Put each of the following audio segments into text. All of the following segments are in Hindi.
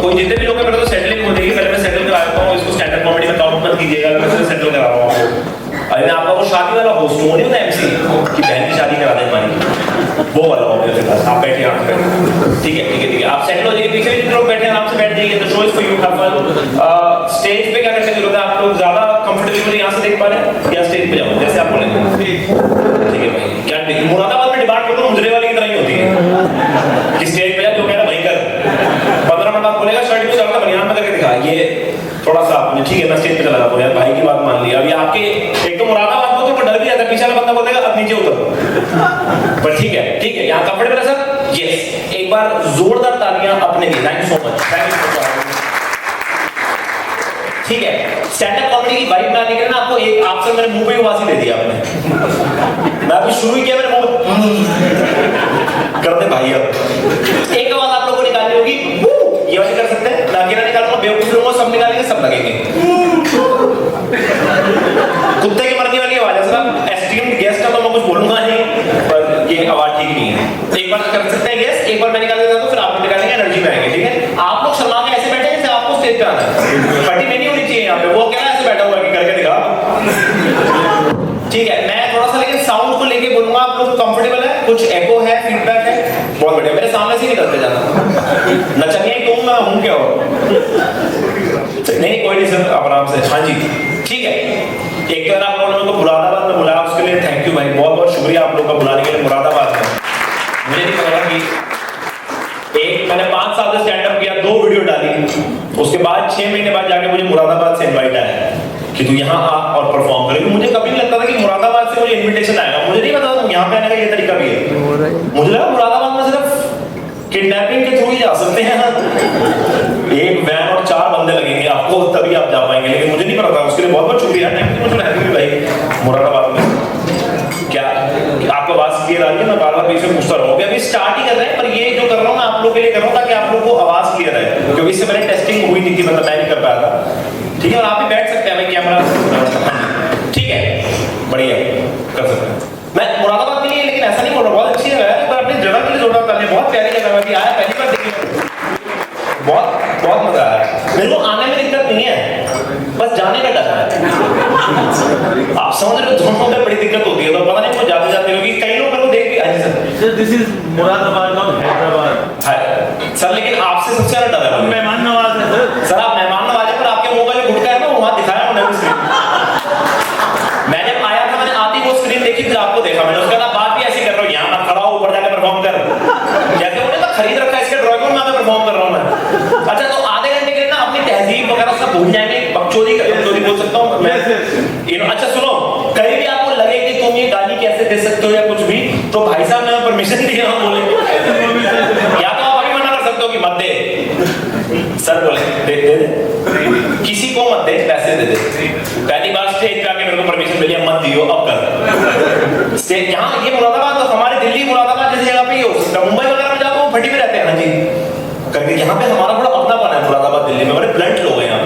कोई जितने भी लोग हैं, पहले तो सेटलिंग हो जाएगी, पहले मैं सेटल कराता हूँ इसको, स्टैंडर्ड कॉमेडी में काउंट मत कीजिएगा, मैं सिर्फ सेटल करा रहा हूँ। अरे मैं आपका वो शादी वाला होस्ट हूँ, नहीं होता एमसी कि बहन की शादी करा दे हमारी, वो वाला हो मेरे पास। आप बैठिए यहाँ पे, ठीक है ठीक है ठीक है, आप सेटल हो जाइए, पीछे भी लोग बैठे आराम से बैठ जाइए। तो show is for you, stage पे क्या करने की जरूरत है, आप लोग ज्यादा कंफर्टेबल यहाँ से देख पा रहे हैं या स्टेज पे जाओ, जैसे आप बोलेंगे, ठीक है भाई। क्या मुरादाबाद में डिमांड करता हूँ मुजरे वाली की तरह ही होती है कि स्टेज पे जा जो कह रहा भाई कर 15 मिनट बाद बोलेगा शर्ट भी चलता बनियान में करके दिखा, ये थोड़ा सा आपने ठीक है मैं स्टेज पे चला जाता हूँ यार, भाई की बात मान ली। अभी आपके एक तो मुरादाबाद को तो डर भी जाता है, पीछे वाला बंदा बोलेगा अब नीचे उतर, पर ठीक है यहाँ कंफर्टेबल है सर। यस, एक बार जोरदार तालियां अपने लिए। Thank you so much, thank you so much. ठीक है, स्टैंड अप कॉमेडी की वाइब में आने के लिए ना आपको एक आपसे मेरे मुंह पे आवाज ही दे दिया आपने। मैं अभी शुरू ही किया, मेरे मुंह करते भाई। अब एक आवाज आप लोगों को निकालनी होगी, ये वाली कर सकते हैं, मैं अकेला निकालूंगा, बेवकूफ लोगों को सब निकालेंगे, सब लगेंगे। कुत्ते की मर्जी वाली आवाज है सर, एस्टीम्ड गेस्ट का तो मैं कुछ बोलूंगा नहीं, पर ये आवाज ठीक नहीं है। एक बार कर सकते हैं गेस्ट, एक बार मैं निकाल देता हूं, फिर आप निकालेंगे, एनर्जी में आएंगे, ठीक है। आप लोग शर्मा के ऐसे बैठे हैं जैसे आपको स्टेज पे आना है, फटी नहीं होनी चाहिए यहाँ पे, वो क्या ऐसे बैठा हुआ है कि करके दिखा, ठीक है। मैं थोड़ा सा लेकिन साउंड को लेके बोलूंगा, आप लोग कंफर्टेबल है, कुछ एको है, फीडबैक है, बहुत बढ़िया। मेरे सामने से ही निकलते जाना, नचनिया ही कहूँ मैं हूँ क्या हो, नहीं कोई नहीं सर, आप आराम से। हाँ जी ठीक है। एक बार आप लोगों को मुरादाबाद में बुलाया, उसके लिए थैंक यू भाई, बहुत बहुत शुक्रिया आप लोगों का बुलाने के लिए मुरादाबाद में। मुझे नहीं पता कि एक मैंने 5 साल से स्टैंड अप किया, 2 वीडियो डाली, उसके बाद 6 महीने बाद जाके मुझे मुरादाबाद से इनवाइट आया कि तू यहाँ आ और परफॉर्म करेगी। मुझे कभी नहीं लगता था कि मुरादाबाद से मुझे इनविटेशन आएगा, मुझे नहीं पता था यहाँ पे आने का ये तरीका भी है। मुझे लगा मुरादाबाद में सिर्फ किडनैपिंग के थ्रू ही जा सकते हैं, एक वैन और 4 बंदे लगेंगे आपको तभी आप जा पाएंगे, लेकिन मुझे नहीं पता था। उसके लिए बहुत बहुत शुक्रिया, थैंक यू भाई। मुरादाबाद में क्या आपको आवाज क्लियर आ रही है? मैं बार बार पीछे पूछता रहूंगा, अभी स्टार्ट ही कर रहे हैं, पर ये जो कर रहा हूँ मैं आप लोगों के लिए कर रहा हूँ ताकि आप लोगों को आवाज क्लियर है, क्योंकि इससे पहले टेस्टिंग हुई नहीं थी, मतलब मैं नहीं कर पाया था, ठीक है। और आप भी बैठ सकते हैं भाई, कैमरा ठीक है, बढ़िया कर सकते हैं। मैं मुरादाबाद के लिए लेकिन ऐसा नहीं बोल रहा, बहुत अच्छी जगह है, पर अपनी जगह के लिए जोड़ा करने, बहुत प्यारी जगह है, आया पहली बार देखी, बहुत बहुत मजा आया। मेरे को आने में दिक्कत नहीं है, बस जाने का डर है। आप समझ रहे हो, दोनों में बड़ी दिक्कत होती है, तो पता नहीं वो जाते जाते, क्योंकि कई लोग मेरे को देख भी आई sir this is Moradabad not Hyderabad sir, लेकिन आपसे सबसे ज्यादा डर है, मेहमान नवाज है सर आप मेहमान नवाज है, पर आपके मुंह का जो गुटका है ना वहां दिखाया उन्होंने स्क्रीन। मैं जब आया था, मैंने आती वो स्क्रीन देखी, फिर आपको देखा मैंने, उसके बाद बात भी ऐसी कर रहा हूँ, यहाँ मत खड़ा हो, ऊपर जाकर परफॉर्म कर, जैसे उन्होंने तो खरीद रखा है इसके ड्राइंग रूम में परफॉर्म कर रहा हूँ मैं। अच्छा, तो आधे घंटे के लिए ना अपनी तहजीब वगैरह सब भूल जाएंगे, बकचोदी बोल सकता हूँ मैं। अच्छा सुनो, कहीं भी आपको लगे कि तुम ये गाली कैसे दे सकते हो या कुछ भी, तो भाई साहब ने परमिशन दिया हम बोले, या तो आप अभी मना कर सकते हो कि मत दे, सर बोले दे किसी को मत दे, पैसे दे दे। पहली बार स्टेज पे आके मेरे को परमिशन मिली, मत दियो अब कर स्टेज। यहाँ ये मुरादाबाद तो हमारे दिल्ली मुरादाबाद जैसी जगह पे ही हो सकता है, मुंबई वगैरह में जाओ तो फटी में रहते हैं, हाँ जी करके। यहाँ पे हमारा बड़ा अपनापन है, मुरादाबाद दिल्ली में बड़े ब्लंट लोग हैं यहाँ,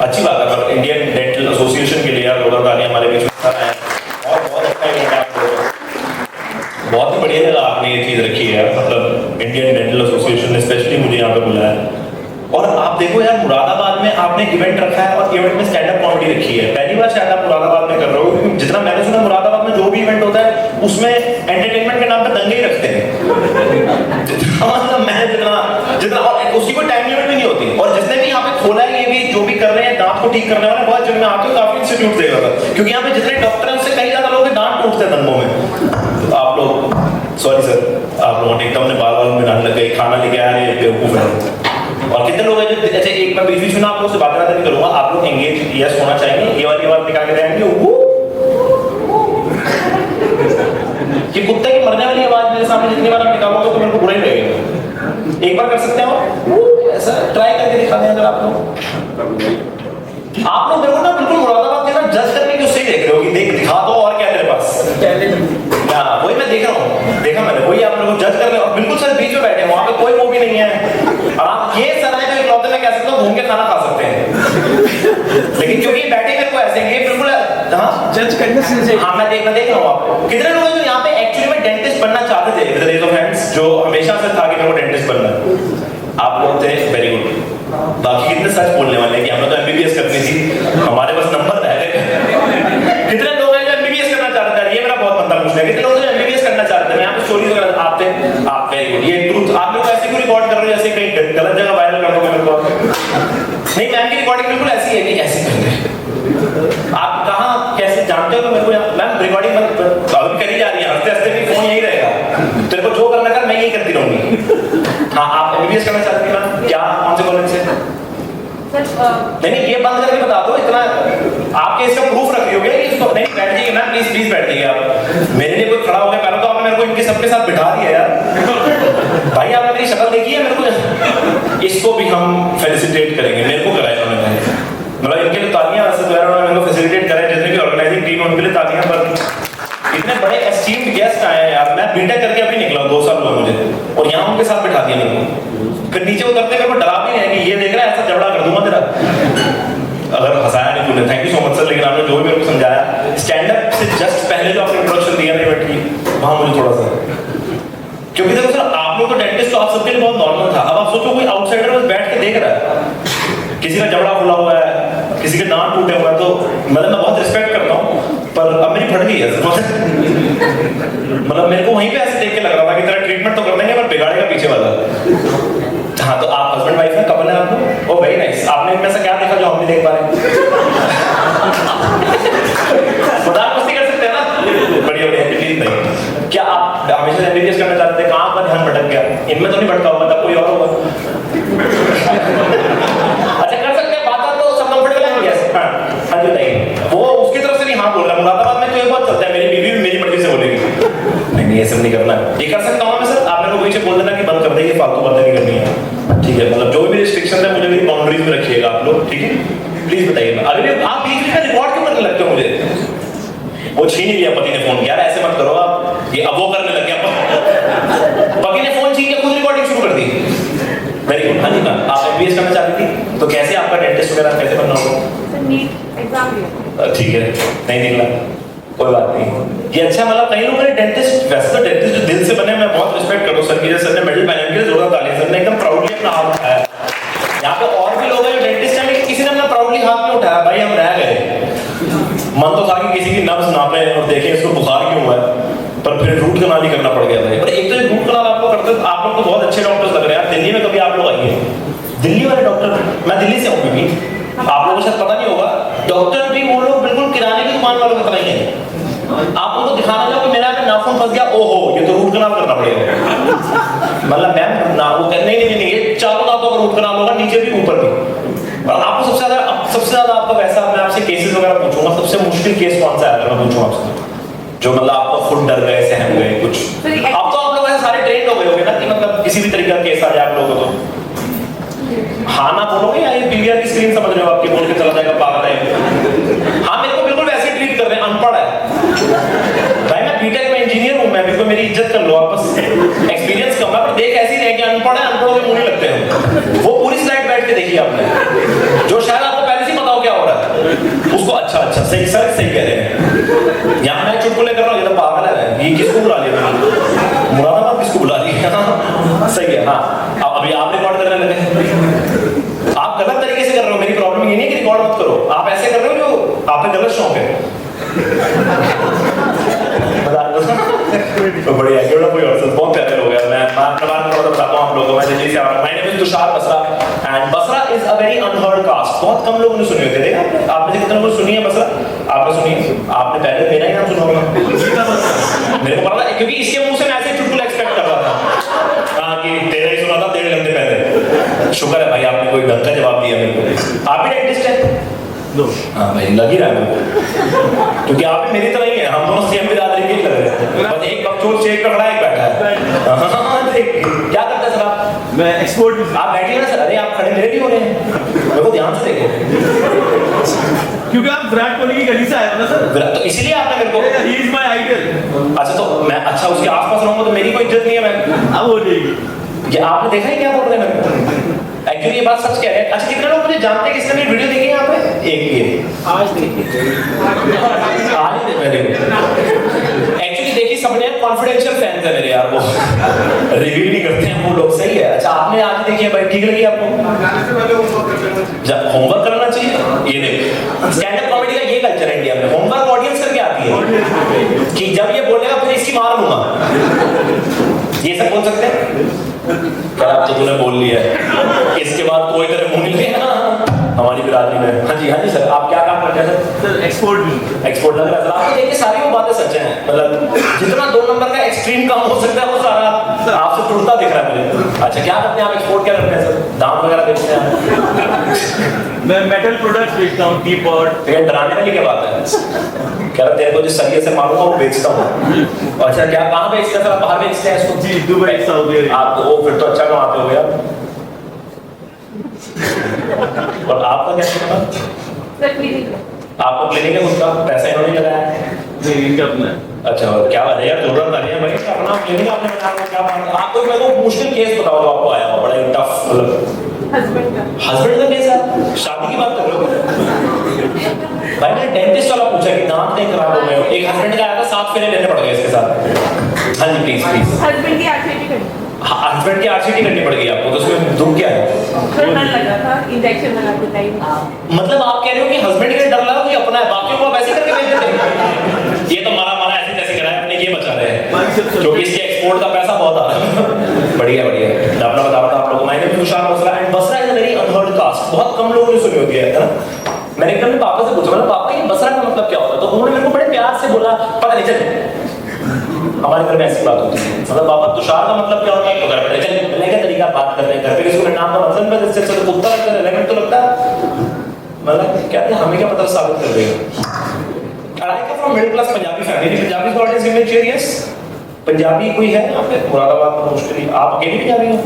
अच्छी बात है। पर इंडियन डेंटल एसोसिएशन के लिए यार रोगादानी हमारे बीच में है, और बहुत अच्छा है, बहुत ही बढ़िया जगह आपने ये चीज रखी है, मतलब इंडियन डेंटल एसोसिएशन ने स्पेशली मुझे यहाँ पे बुलाया। और आप देखो यार, मुरादाबाद में आपने इवेंट रखा है और इवेंट में स्टैंड अप कॉमेडी रखी है, पहली बार शायद आप मुरादाबाद में कर रहे हो, जितना मैंने सुना मुरादाबाद में जो भी इवेंट होता है उसमें एंटरटेनमेंट के नाम पे दंगे ही रखते हैं, मतलब मैंने जितना और उसकी कोई टाइम लिमिट भी नहीं होती। और जिसने भी यहाँ पे खोला है, ये भी जो भी कर रहे हैं, दांत को ठीक करने वाले, बहुत जिनमें आते हो काफी इंस्टीट्यूट देखा था, क्योंकि यहाँ पे जितने डॉक्टर हैं उससे कई ज्यादा लोगों के दांत टूटते हैं दंतों में। तो आप लोग सॉरी सर, आप लोगों ने एकदम बाल बाल में लग गई, खाना लेके आ रहे हैं, बेवकूफ है। और कितने लोग हैं जो जैसे एक मैं बीच में आप लोगों से बात नहीं करूंगा, आप लोग एंगेज यस होना चाहिए, ये वाली बात निकाल के रहेंगे, कि कुत्ते की मरने वाली आवाज मेरे सामने जितनी बार आप निकालोगे तो मेरे को बुरा ही लगेगा। एक बार कर सकते हो ऐसा, ट्राई करके दिखा दें अगर आप लोग मेरे को ना बिल्कुल मुरादाबाद के ना जज करने की उससे ही देख रहे हो कि देख दिखा दो और क्या तेरे पास, वही मैं देख रहा हूँ, देखा मैंने, वही आप लोग जज कर रहे हो, बिल्कुल सर बीच में बैठे हैं, वहां पे कोई वो भी नहीं है, और आप ये सर है जो इकलौते में कह सकते हो घूम के खाना खा सकते हैं, लेकिन क्योंकि बैठे मेरे को ऐसे ये बिल्कुल हाँ जज करने से हाँ मैं देख रहा हूँ। आप कितने लोग हैं जो यहाँ पे एक्चुअली मैं डेंटिस्ट बनना चाहते थे, रेज ऑफ हैंड्स, जो हमेशा से था कि मेरे को डेंटिस्ट बनना है। आप लोग थे, वेरी गुड। बाकी कितने सच बोलने वाले हैं कि हमें तो एमबीबीएस करनी थी, हमारे पास नंबर है। कितने लोग हैं जो एमबीबीएस करना चाहते हैं? ये मेरा बहुत बनता पूछना है, कितने लोग जो एमबीबीएस करना चाहते हैं? मैं आपको स्टोरी तो आप थे, आप वेरी गुड। ये ट्रूथ आप लोग ऐसे क्यों रिकॉर्ड कर रहे हो जैसे कहीं गलत जगह वायरल कर दोगे मेरे को? नहीं, मैम की रिकॉर्डिंग बिल्कुल ऐसी है कि ऐसे करते हैं। आप कहाँ कैसे जानते हो? तो मेरे को मैम रिकॉर्डिंग अभी करी जा रही है, हंसते हंसते भी फोन यही रहेगा, तेरे को जो करना कर, मैं यही करती रहूंगी। हाँ, आप एमबीबीएस करना चाहती हैं मैम? क्या, कौन से कॉलेज से? नहीं, ये बंद करके बता दो। इतना आपके इसका प्रूफ रख रही होगे इसको? नहीं, बैठ जाइए मैम, प्लीज प्लीज बैठ जाइए आप। मेरे लिए कोई खड़ा हो गया, पहले तो आपने मेरे को इनके सबके साथ बिठा दिया यार। भाई आपने मेरी शक्ल देखी है? मेरे को इसको भी हम फेलिसिटेट करेंगे, मेरे को कराया उन्होंने, मतलब इनके लिए तालियां। वैसे तो यार उन्होंने मेरे को फेसिलिटेट करा, जितने भी ऑर्गेनाइजिंग टीम है उनके लिए तालियां। पर इतने बड़े एस्टीम्ड गेस्ट आए हैं यार, मैं बीटेक करके अभी निकला, 2 साल हुआ मुझे, और यहाँ उनके साथ बिठा दिया मेरे को। फिर नीचे उतरते मेरे को डरा भी नहीं है कि ये देख रहा है, ऐसा झगड़ा कर दूंगा तेरा अगर हंसाया नहीं तूने। Thank you so much sir, लेकिन आपने जो भी मेरे को समझाया, स्टैंड अप से जस्ट पहले जो आपने इंट्रोडक्शन दिया नहीं बैठी, वहां मुझे थोड़ा सा, क्योंकि देखो सर आप लोग तो डेंटिस्ट तो आप सबके लिए बहुत नॉर्मल था। अब आप सोचो कोई आउटसाइडर बस बैठ के देख रहा है, किसी का जबड़ा खुला हुआ है, किसी के दांत टूटे हुए हैं, तो मतलब मैं बहुत रिस्पेक्ट करता हूँ, पर अब मेरी फट गई है मतलब मेरे को वहीं पे ऐसे देख के लग रहा था कि तेरा ट्रीटमेंट तो कर देंगे पर बिगाड़ेगा पीछे वाला। हाँ, तो आप हस्बैंड वाइफ हैं, कपल है आप लोग? ओ वेरी नाइस। आपने इनमें से क्या देखा जो हम नहीं देख पा रहे? मजाक मस्ती कर सकते हैं ना? बढ़िया बढ़िया, प्लीज भाई। क्या आप हमेशा एमबीबीएस करना चाहते थे? कहाँ आपका ध्यान भटक गया? इनमें तो नहीं भटका होगा, तब कोई और होगा। अच्छा, कर सकते हैं बात, तो सब कंफर्टेबल है? यस। हाँ हाँ जी बताइए। वो उसकी तरफ से नहीं हाँ बोल रहा, मुरादाबाद में तो ये बहुत चलता है, मेरी बीवी भी मेरी मर्जी से बोलेगी। नहीं, ये सब नहीं करना। ये कर सकता हूँ मैं सर? आप मेरे को पीछे बोल देना कि बंद कर देंगे, फालतू बातें नहीं करनी है, ठीक है? मतलब जो भी रिस्ट्रिक्शन है मुझे मेरी बाउंड्रीज में रखिएगा आप लोग, ठीक है? प्लीज बताइए। अरे आप बीच में रिकॉर्ड क्यों करने लगते हो मुझे? वो छीन लिया पति ने फोन, यार ऐसे मत करो आप, ये अब वो करने लग गया। पति ने फोन छीन के खुद रिकॉर्डिंग शुरू कर दी। Very good. हाँ जी मैम, आप एमबीबीएस करना चाहती थी, तो कैसे आपका डेंटिस्ट वगैरह कैसे बनना होगा? ठीक है, नहीं निकला, कोई बात नहीं। ये अच्छा, मतलब कई लोग डेंटिस्ट, वैसे तो डेंटिस्ट जो दिल से बने, मैं बहुत रिस्पेक्ट करता हूँ सर की, जैसे सर ने मेडल पहने के लिए जोरदार तालियां, सर ने एकदम प्राउडली अपना हाथ उठाया। यहाँ पे और भी लोग हैं जो डेंटिस्ट हैं, लेकिन किसी ने अपना प्राउडली हाथ नहीं उठाया। भाई हम रह गए, मन तो था कि किसी की नब्ज नापे और देखें इसको बुखार क्यों हुआ है, पर फिर रूट कनाल ही करना पड़ गया था। पर एक तो रूट कनाल आपको करते हो, आप लोग तो बहुत अच्छे डॉक्टर्स लग रहे हैं यार। दिल्ली में कभी आप लोग आइए, दिल्ली वाले डॉक्टर, मैं दिल्ली से हूँ, क्योंकि आप लोगों को शायद पता नहीं होगा, डॉक्टर भी वो लोग बिल्कुल किराने की दुकान वालों की तरह ही है। आप उनको दिखाना जाओ कि मेरा नाखून फंस गया, ओहो ये तो रूट कनाल करना पड़ेगा। मतलब मैम ना, वो कहते नहीं, ये चारों दांतों का रूट कनाल होगा, नीचे भी ऊपर भी। और आपको सबसे ज्यादा आपका वैसा, मैं आपसे केसेस वगैरह पूछूंगा, सबसे मुश्किल केस कौन सा है अगर मैं पूछूं आपसे, जो मतलब आपको खुद डर गए, सहम गए कुछ? अब तो आप लोग ऐसे सारे ट्रेन हो गए होंगे ना कि मतलब किसी भी तरीके का केस आ जाए आप लोगों को तो हाँ ना बोलोगे, या ये पीवीआर की स्क्रीन समझ रहे हो आपके, बोल के चला जाएगा पागल है? हाँ, मेरे को बिल्कुल वैसे ट्रीट कर रहे हैं, अनपढ़ है भाई। मैं बीटेक में इंजीनियर हूँ, मैं बिल्कुल, मेरी इज्जत कर लो आप, बस एक्सपीरियंस कम है, पर देख ऐसी रहे कि अनपढ़ है, अनपढ़ों के मुंह नहीं लगते हैं। वो पूरी स्लाइड बैठ के देखिए आपने, जो शायद आपको पहले से पता हो क्या हो रहा है उसको। अच्छा सही सर, सही कह रहे हैं। यहाँ मैं चुटकुले कर रहा हूँ, ये तो पागल है, ये किसको बुला लिया? मुरादाबाद किसको बुला लिया? सही है। हाँ, अब अभी आप रिकॉर्ड करने लगे, आप गलत तरीके से कर रहे हो। मेरी प्रॉब्लम ये नहीं कि रिकॉर्ड मत करो, आप ऐसे कर रहे हो जो आपने गलत शौक है। तो बढ़िया, क्यों कोई और बहुत प्यारे लोग हैं। मैं अपना बात बताता हूँ आप लोगों को। मैं दिल्ली से आ रहा हूँ, my name is Tushar Basra, and Basra is a very unheard caste. बहुत कम लोगों ने सुनी होती है। आपने से कितने लोगों ने सुनी है बसरा? आपने सुनी है? आपने पहले मेरा ही नाम सुना होगा। मेरे को पता था, क्योंकि इसके मुंह से मैं ऐसे चुटकुला एक्सपेक्ट कर रहा था। हाँ, कि तेरा ही सुना था 1.5 घंटे पहले। शुक्र है भाई, आपने कोई ढंग का जवाब दिया मेरे को। आप भी डेंटिस्ट हैं? हाँ भाई, लग ही रहा है मेरे को, क्योंकि आप भी मेरी तरह ही है, हम दोनों सेम बिरादरी के ही लग रहे हैं। बस एक बकचोद से एक खड़ा, एक बैठा है। क्या करते हैं सर आप? मैं एक्सपोर्ट। आप बैठिए ना सर। अरे आप खड़े मेरे भी हो रहे हैं, मेरे को ध्यान से देखो, क्योंकि आप विराट कोहली की गली से आए हो ना सर, तो इसीलिए आपने मेरे को। He is my idol. अच्छा, तो मैं अच्छा उसके आसपास रहूंगा तो मेरी कोई इज्जत नहीं है। मैं अब हो जाएगी। ये आपने देखा है क्या बोल रहे हैं? एक्चुअली ये बात सच कह रहे हैं। अच्छा, कितने लोग मुझे जानते हैं? किसने मेरी वीडियो देखी है यहाँ पे? एक ही है, आज देखी, आज ही पहले एक्चुअली देखी सबने। कॉन्फिडेंस यार, वो रिवील नहीं करते हैं वो लोग, सही है। अच्छा आपने आज देखी है भाई, ठीक लगी आपको? जब होमवर्क करना चाहिए, ये देखो स्टैंड अप कॉमेडी का ये कल्चर है इंडिया में, होमवर्क ऑडियंस करके आती है कि जब ये बोलेगा फिर इसकी मार लूंगा, ये सब बोल सकते हैं क्या? अब तो तूने बोल लिया है, इसके बाद कोई तेरे मुंह नहीं लेगा हमारी बिरादरी में। हाँ जी सर, आप क्या काम करते हैं सर? एक्सपोर्ट लग रहा है सर आपको, देखिए सारी वो बातें सच हैं, मतलब जितना 2 नंबर का एक्सट्रीम काम हो सकता है वो सारा आपसे टूटता दिख रहा है मुझे। अच्छा क्या करते हैं आप, एक्सपोर्ट क्या करते हैं सर? दाम वगैरह बेचते हैं? मैं मेटल प्रोडक्ट्स बेचता हूँ, टीपॉट। ये डराने वाली क्या बात है? कह रहा तेरे को जिस सरिये से मारूंगा वो बेचता हूँ। अच्छा क्या कहाँ बेचते हैं सर? बाहर बेचते हैं इसको? जी दुबई, सऊदी अरेबिया। आप तो वो फिर तो अच्छा कमाते हो गया। और आपका क्या चल रहा है? आपका क्लिनिक है, उसका पैसा इन्होंने लगाया है? नहीं, इनका अपना है। अच्छा और क्या बात है यार, जरूरत नहीं है भाई, अपना क्लिनिक आपने बनाया, क्या बात है? आप कोई मेरे को मुश्किल केस बताओ जो आपको आया हो, बड़ा ही टफ, मतलब हस्बैंड का केस है, शादी की बात कर रहे हो भाई? मैंने डेंटिस्ट वाला पूछा कि दांत नहीं खराब हो गए, एक हस्बैंड का आया था, 7 फेरे लेने पड़ गए इसके साथ। हाँ जी प्लीज प्लीज। हस्बैंड की आरसीटी करनी हस्बैंड की आरसीटी करनी पड़ गई आपको, तो उसमें दुख क्या है? डर लगा था, इंजेक्शन लगाते टाइम। मतलब आप कह रहे हो कि हस्बैंड के लिए डर लगा, कोई अपना है, बाकियों को आप ऐसे करके भेज देते हैं? ये तो मारा ऐसे जैसे करा है, अपने ये बचा रहे हैं क्योंकि इसके एक्सपोर्ट का पैसा बहुत आ रहा है। बढ़िया बढ़िया, मैं अपना बताता हूं आप लोगों को, मैंने भी Tushar Basra, and Basra is a very unheard caste, बहुत कम लोगों ने सुनी होती है ना। मैंने एक अपने पापा से पूछा, पापा ये बसरा का मतलब क्या होता है? तो उन्होंने मेरे को बड़े प्यार से बोला, पता नहीं चल हमारे घर में ऐसी बात होती है, मतलब पापा तुषार का मतलब क्या होता है? तो घर पे चल मिलने का तरीका बात करते हैं, घर पे किसी को नाम का मतलब नहीं, इससे तो कुत्ता लगता है, एलिमेंट तो लगता है, मतलब क्या है, हमें क्या पता साबित कर देगा। I come from middle class Punjabi family. Punjabi audience give me cheer, yes. Punjabi कोई है यहाँ पे? मुरादाबाद में मुश्किल, आप अकेले भी जा रही हो?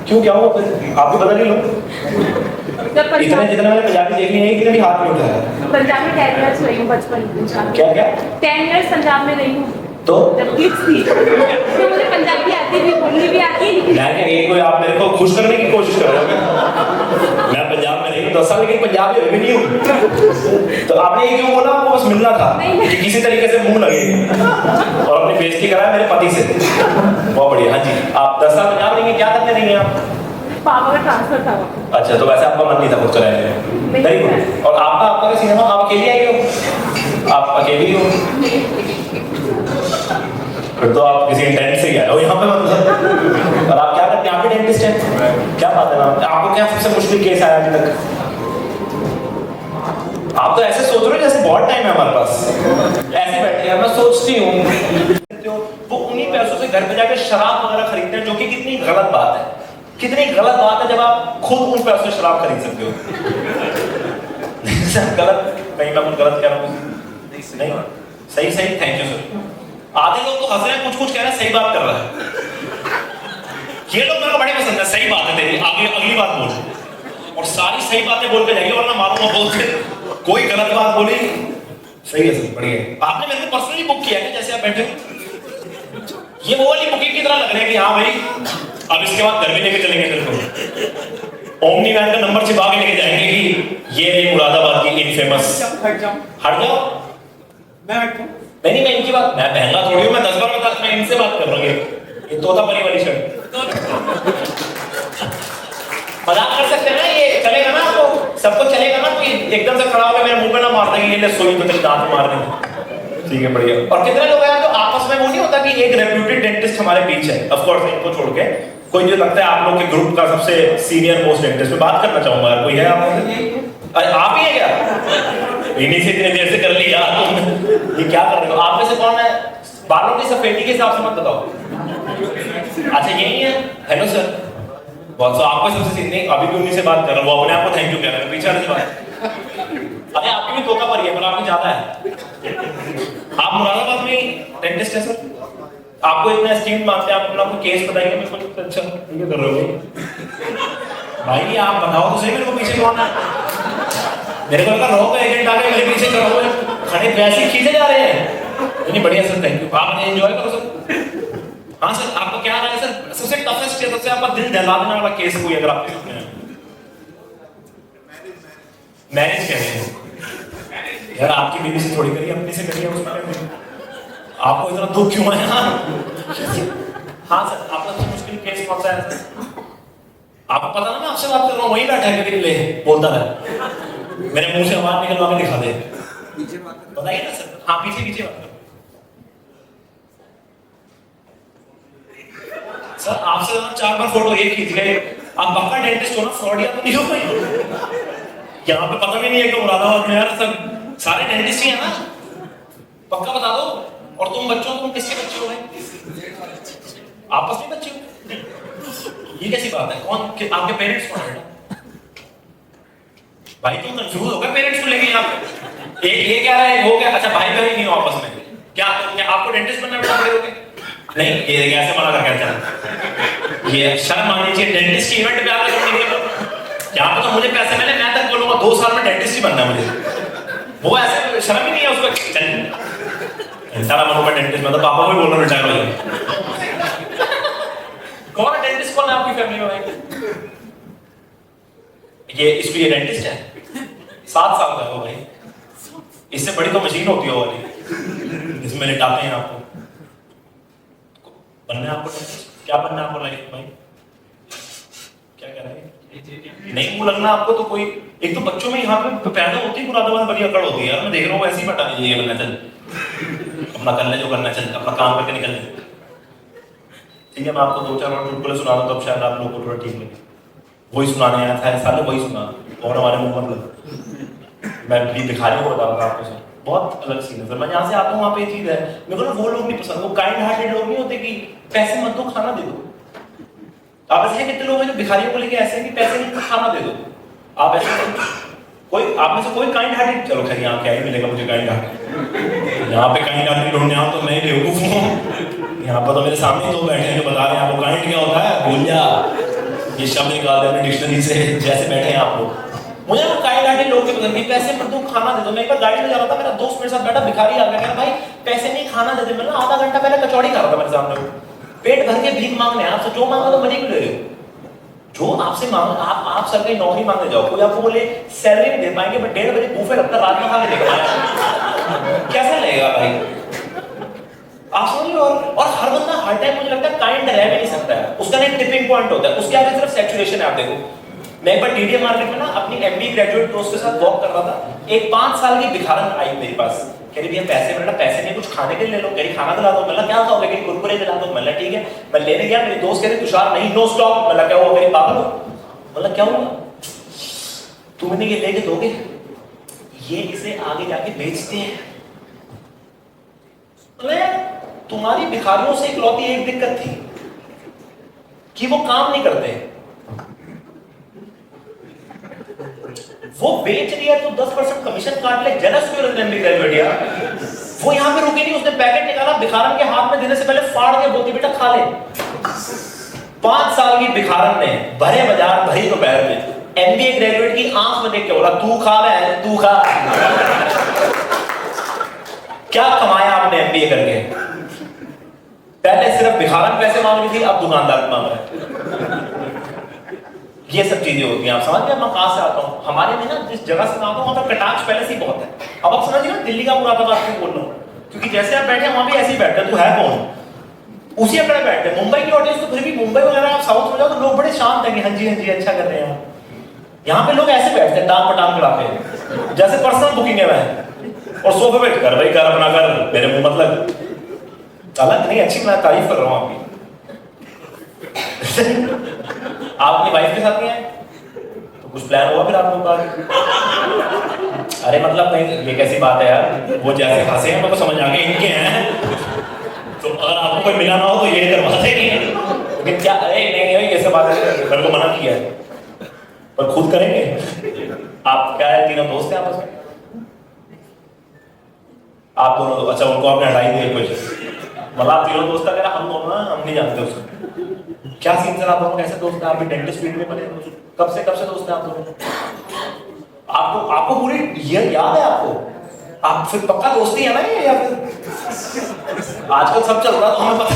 क्यों, क्या हुआ फिर? आप भी बदल ही लो। इतने जितने मैंने पंजाबी देख लिए हैं, इतने भी हाथ में उठाया। पंजाब में 10 इयर्स रही हूँ बचपन में। क्या 10 इयर्स पंजाब में रही हूँ, तो जब किड्स थी तो मुझे पंजाबी आती थी, बोलनी भी आती है। मैं ये कोई आप मेरे को खुश करने की कोशिश कर रहे हो? मैं पंजाब में रही हूँ 10 साल, लेकिन पंजाबी अभी नहीं हूँ। तो आपने ये क्यों बोला? आपको बस मिलना था कि किसी तरीके से मुंह लगे, और अपनी बेइज्जती कराया मेरे पति से। बहुत बढ़िया। हाँ जी, आप 10 साल पंजाब रहेंगे, क्या करने रही हैं आप? पापा का ट्रांसफर था। अच्छा, तो वैसे आपका मन नहीं था कुछ कराने में? Very good. और आपका क्या सिनेमा, आप अकेली आई हो? आप अकेली हो? फिर तो आप किसी इंटेंट से गए हो यहाँ पे, मतलब। और आप क्या करते हैं? आप भी डेंटिस्ट हैं? क्या बात है मैम, आपको क्या सबसे मुश्किल केस आया अभी तक? आप तो ऐसे सोच रहे हो जैसे बहुत टाइम है हमारे पास, ऐसे बैठे हैं। मैं सोचती हूँ वो उन्हीं पैसों से घर पे जाकर शराब वगैरह खरीदते हैं, जो कि कितनी गलत बात है। कितनी गलत बात है जब आप खुद उन पैसों से शराब खरीद सकते हो। गलत नहीं, मैं कुछ गलत कह रहा हूँ? नहीं, सही सही, थैंक यू सर। आधे लोग तो हंस रहे हैं, कुछ कह रहे हैं, सही बात कर रहा है। ये लोग मेरे को बड़े पसंद है, सही बात है तेरी, आगे अगली बात बोल, और सारी सही बातें बोल के जाइए, वरना मारूंगा बोल के। कोई गलत बात बोली, सही है सर, बढ़िया। आपने मेरे को पर्सनली बुक किया है जैसे आप बैठे हो? ये वो वाली बुकिंग की तरह लग रहा है कि हाँ भाई अब इसके बाद घर में लेके चलेंगे तेरे को, ओमनी वैन का नंबर छिपा के लेके जाएंगे कि ये रही मुरादाबाद की इनफेमस। हट जाओ। नहीं, मैं इनकी बात, मैं महंगा थोड़ी हूँ, मैं 10 बार बता, मैं इनसे बात कर रहा हूँ। ये तोता परी वाली शर्ट मजाक कर सकते हैं ना, ये चलेगा ना आपको? सबको चलेगा ना? कोई एकदम से खड़ा होकर मेरे मुंह पे ना मार देंगे, ये सोई तो तेरे दांत मार देंगे। ठीक है, बढ़िया। और कितने लोग हैं तो आपस में वो नहीं होता कि एक रेप्यूटेड डेंटिस्ट हमारे बीच है, ऑफ कोर्स इनको छोड़ के कोई जो लगता है आप लोग के ग्रुप का सबसे सीनियर मोस्ट डेंटिस्ट, में बात करना चाहूंगा, कोई है आप? आप ही है क्या? इन्हीं से इतने देर से कर लिया ये क्या कर रहे हो? आप में से कौन है बालों की सफेदी के हिसाब से मत बताओ। अच्छा यही है, हेलो सर, बहुत आपको सबसे नहीं, अभी भी उन्हीं से बात कर रहा हूँ, वो अपने आप को थैंक यू कह रहे हैं, पीछे से बात। अरे आपकी भी धोखा पड़ी है, पर आपकी ज्यादा है। आप मुरादाबाद में डेंटिस्ट है सर, आपको इतना स्टीम मानते हैं, आप अपना कोई केस बताएंगे मेरे को? अच्छा ये कर रहे हो भाई, आप बताओ तो सही मेरे को पीछे कौन है? मेरे को लगा रोक एजेंट आ गए मेरे पीछे, करो खड़े वैसे खींचे जा रहे हैं। नहीं बढ़िया सर, थैंक यू, आप एंजॉय करो सर। हाँ सर, आपको क्या रहा है सर? सबसे टफेस्ट केस, सबसे आपका दिल दहला देने वाला केस कोई अगर आप मैरिज कह रहे हैं यार, आपकी बीवी से थोड़ी करिए, अपनी से करिए। उसमें आपको इतना दुख क्यों है? हाँ सर, आपका सबसे मुश्किल केस कौन सा है सर? आपको पता ना मैं आपसे बात कर रहा हूँ, वही बैठा है ले बोलता है, मेरे मुंह से आवाज निकलवा के दिखा दे। बताइए ना सर। हाँ पीछे पीछे बात करो सर। आपसे 4 बार फोटो एक खींच गए, आप पक्का डेंटिस्ट हो ना, फ्रॉडिया तो नहीं हो भाई? यहाँ पे पता भी नहीं है कि मुरादाबाद में यार सब सारे डेंटिस्ट ही है ना, पक्का बता दो। और तुम बच्चों, तुम किसके बच्चे हो भाई? आपस में बच्चे हो? ये कैसी बात है? कौन आपके पेरेंट्स कौन है भाई? तुम कंफ्यूज हो गए पेरेंट्स को लेके यहाँ पे? एक ये कह रहा है, वो क्या? अच्छा भाई बहन नहीं हो आपस में क्या? आपको डेंटिस्ट बनना बेटा बड़े होगे? नहीं, ये कैसे मना कर कहते हैं? ये शर्म आनी चाहिए डेंटिस्ट की इवेंट पे आकर करने के लिए। यहाँ पे तो मुझे पैसे मिले, मैं तक बोलूंगा 2 साल में डेंटिस्ट ही बनना है मुझे। वो ऐसे शर्म ही नहीं है उसको। सारा मनोबा डेंटिस्ट, मैं तो पापा को भी बोल रहा हूँ रिटायर हो जाए। कौन है डेंटिस्ट? कौन है आपकी फैमिली में भाई? ये इसको ये डेंटिस्ट है, 7 साल का है वो भाई। इससे बड़ी तो मशीन होती है वो वाली, इसमें लिटाते हैं आपको। बनना है आपको डेंटिस्ट? क्या बनना है आपको लाइफ में भाई? क्या कह रहे हैं? नहीं मुंह लगना आपको तो कोई एक तो बच्चों में यहाँ पे पैदा होती है मुरादाबाद बड़ी अकड़ होती है यार। मैं देख रहा हूँ ऐसे ही बता नहीं ये बनना, चल अपना कर ले जो करना, चल अपना काम करके निकल ले। ठीक है, मैं आपको 2-4 और चुटकुले सुना दूं, तब शायद आप लोगों को थोड़ा ठीक लगे। वही सुनाने आया था साले, वही सुना और हमारे मुंह मतलब मैं भी भिखारी को बता रहा था आपको सर। बहुत अलग सीन है सर। मैं जहाँ से आता हूँ वहाँ पे ये चीज है, मेरे को ना वो लोग नहीं पसंद, वो काइंड हार्टेड लोग नहीं होते कि पैसे मत दो खाना दे दो। आप ऐसे कितने लोग हैं जो भिखारियों को लेके ऐसे कि पैसे नहीं तो खाना दे दो? आप ऐसे कोई आप में से कोई काइंड हार्टेड? चलो खैर यहाँ क्या ही मिलेगा मुझे काइंड हार्टेड, यहाँ पे काइंड हार्टेड ढूंढने आओ तो मैं बेवकूफ हूँ। यहाँ पर तो मेरे सामने दो बैठे हैं जो बता रहे हैं आपको काइंड क्या होता है। भूल जा, ये शब्द निकाल दे अपनी डिक्शनरी से, जैसे बैठे हैं आप लोग। मुझे वो काइंड हार्टेड लोग के पसंद नहीं, पैसे पर तुम खाना दे दो। मैं एक बार गाड़ी में जा रहा था, मेरा दोस्त मेरे साथ बैठा, भिखारी आ गया, कह रहा भाई पैसे नहीं खाना दे दे। मैंने आधा घंटा पहले कचौड़ी खा रहा था मेरे सामने, पेट भर के भीख मांगने आपसे जो मांगा तो मजे क्यों ले रहे हो? जो आपसे मांग आप सरकारी नौकरी मांगने जाओ, कोई आपको बोले सैलरी नहीं दे पाएंगे बट 1:30 बजे बूफे रखकर रात में खा के देखो, कैसा लगेगा भाई? आप समझिए। और हर बंदा हर टाइम मुझे लगता है काइंड रह भी नहीं सकता है, उसका एक टिपिंग पॉइंट होता है, उसके आगे सिर्फ सैचुरेशन है। आप देखो, मैं एक बार टीडीए मार्केट में ना अपनी एमबी ग्रेजुएट दोस्त के साथ वॉक कर रहा था, एक 5 साल की भिखारन आई मेरे पास, कह रही भैया पैसे मेरा पैसे नहीं, कुछ खाने के लिए ले लो, कह खाना दिला दो। मतलब क्या खाओगे? कि कुरकुरे दिला दो। मतलब ठीक है, मैं लेने गया, मेरी दोस्त कह रही तुषार नहीं, नो स्टॉक। मतलब क्या हुआ? मेरी पागल हो? मतलब क्या हुआ? तुम इन्हें ये लेके दोगे, ये इसे आगे जाके बेचते हैं। तुम्हारी भिखारियों से इकलौती एक दिक्कत थी कि वो काम नहीं करते। वो बेच रही है तो 10% कमीशन काट ले, जेलस क्यों रहते हैं ग्रेजुएट यार? वो यहाँ पे रुकी नहीं, उसने पैकेट निकाला, भिखारन के हाथ में देने से पहले फाड़ के बोलती बेटा खा ले। 5 साल की भिखारन ने भरे बाजार भरी दोपहर में एमबीए ग्रेजुएट की आंख में देख के बोला तू खा ले, तू खा। क्या कमाया आपने एमबीए करके? पहले सिर्फ भिखारन पैसे मांग रही थी, अब दुकानदार मांग रहे। ये सब चीजें होती हैं। आप समझ गए मैं कहां से आता हूं? हमारे में ना जिस जगह से आता हूं वहां पर कटाक्ष पहले से ही बहुत है। अब आप समझिए ना दिल्ली का मुरादाबाद क्यों बोल रहा हूं, क्योंकि जैसे आप बैठे वहां भी ऐसे ही बैठते हैं, तू है कौन, उसी अकड़े बैठते हैं। मुंबई की ऑडियंस तो फिर भी, मुंबई वगैरह आप साउथ में जाओ तो लोग बड़े शांत हैं कि हाँ जी अच्छा कर रहे हैं। यहाँ पे लोग ऐसे बैठते हैं टांग पटांग खिलाते हैं, जैसे पर्सनल बुकिंग है मैं, और सोफे पे कर भाई कर अपना कर, मेरे मुंह मतलब अलग नहीं, अच्छी मैं तारीफ कर रहा हूँ आपकी। आप अपनी वाइफ के साथ नहीं आए तो कुछ प्लान हुआ फिर आप लोग का? अरे मतलब नहीं, ये कैसी बात है यार? वो जैसे हंसे हैं तो समझ आ गए इनके हैं, तो अगर आपको कोई मिला ना हो तो ये करवाते नहीं है। लेकिन क्या, अरे नहीं ये सब बात है, मेरे को मना किया है पर खुद करेंगे। आप क्या है, तीनों दोस्त हैं आपस में, आप दोनों? अच्छा उनको आपने हटाई दिया कुछ, मतलब आप तीनों दोस्त अगर हम दोनों ना, हम नहीं जानते उसको क्या सीन सर। आप दोनों कैसे दोस्त हैं? आप भी डेंटिस्ट फील्ड में बने, कब से दोस्त हैं आप दोनों? आपको पूरी ये याद है आपको? आप फिर पक्का दोस्ती है ना ये, या फिर आजकल सब चल रहा तो हमें पता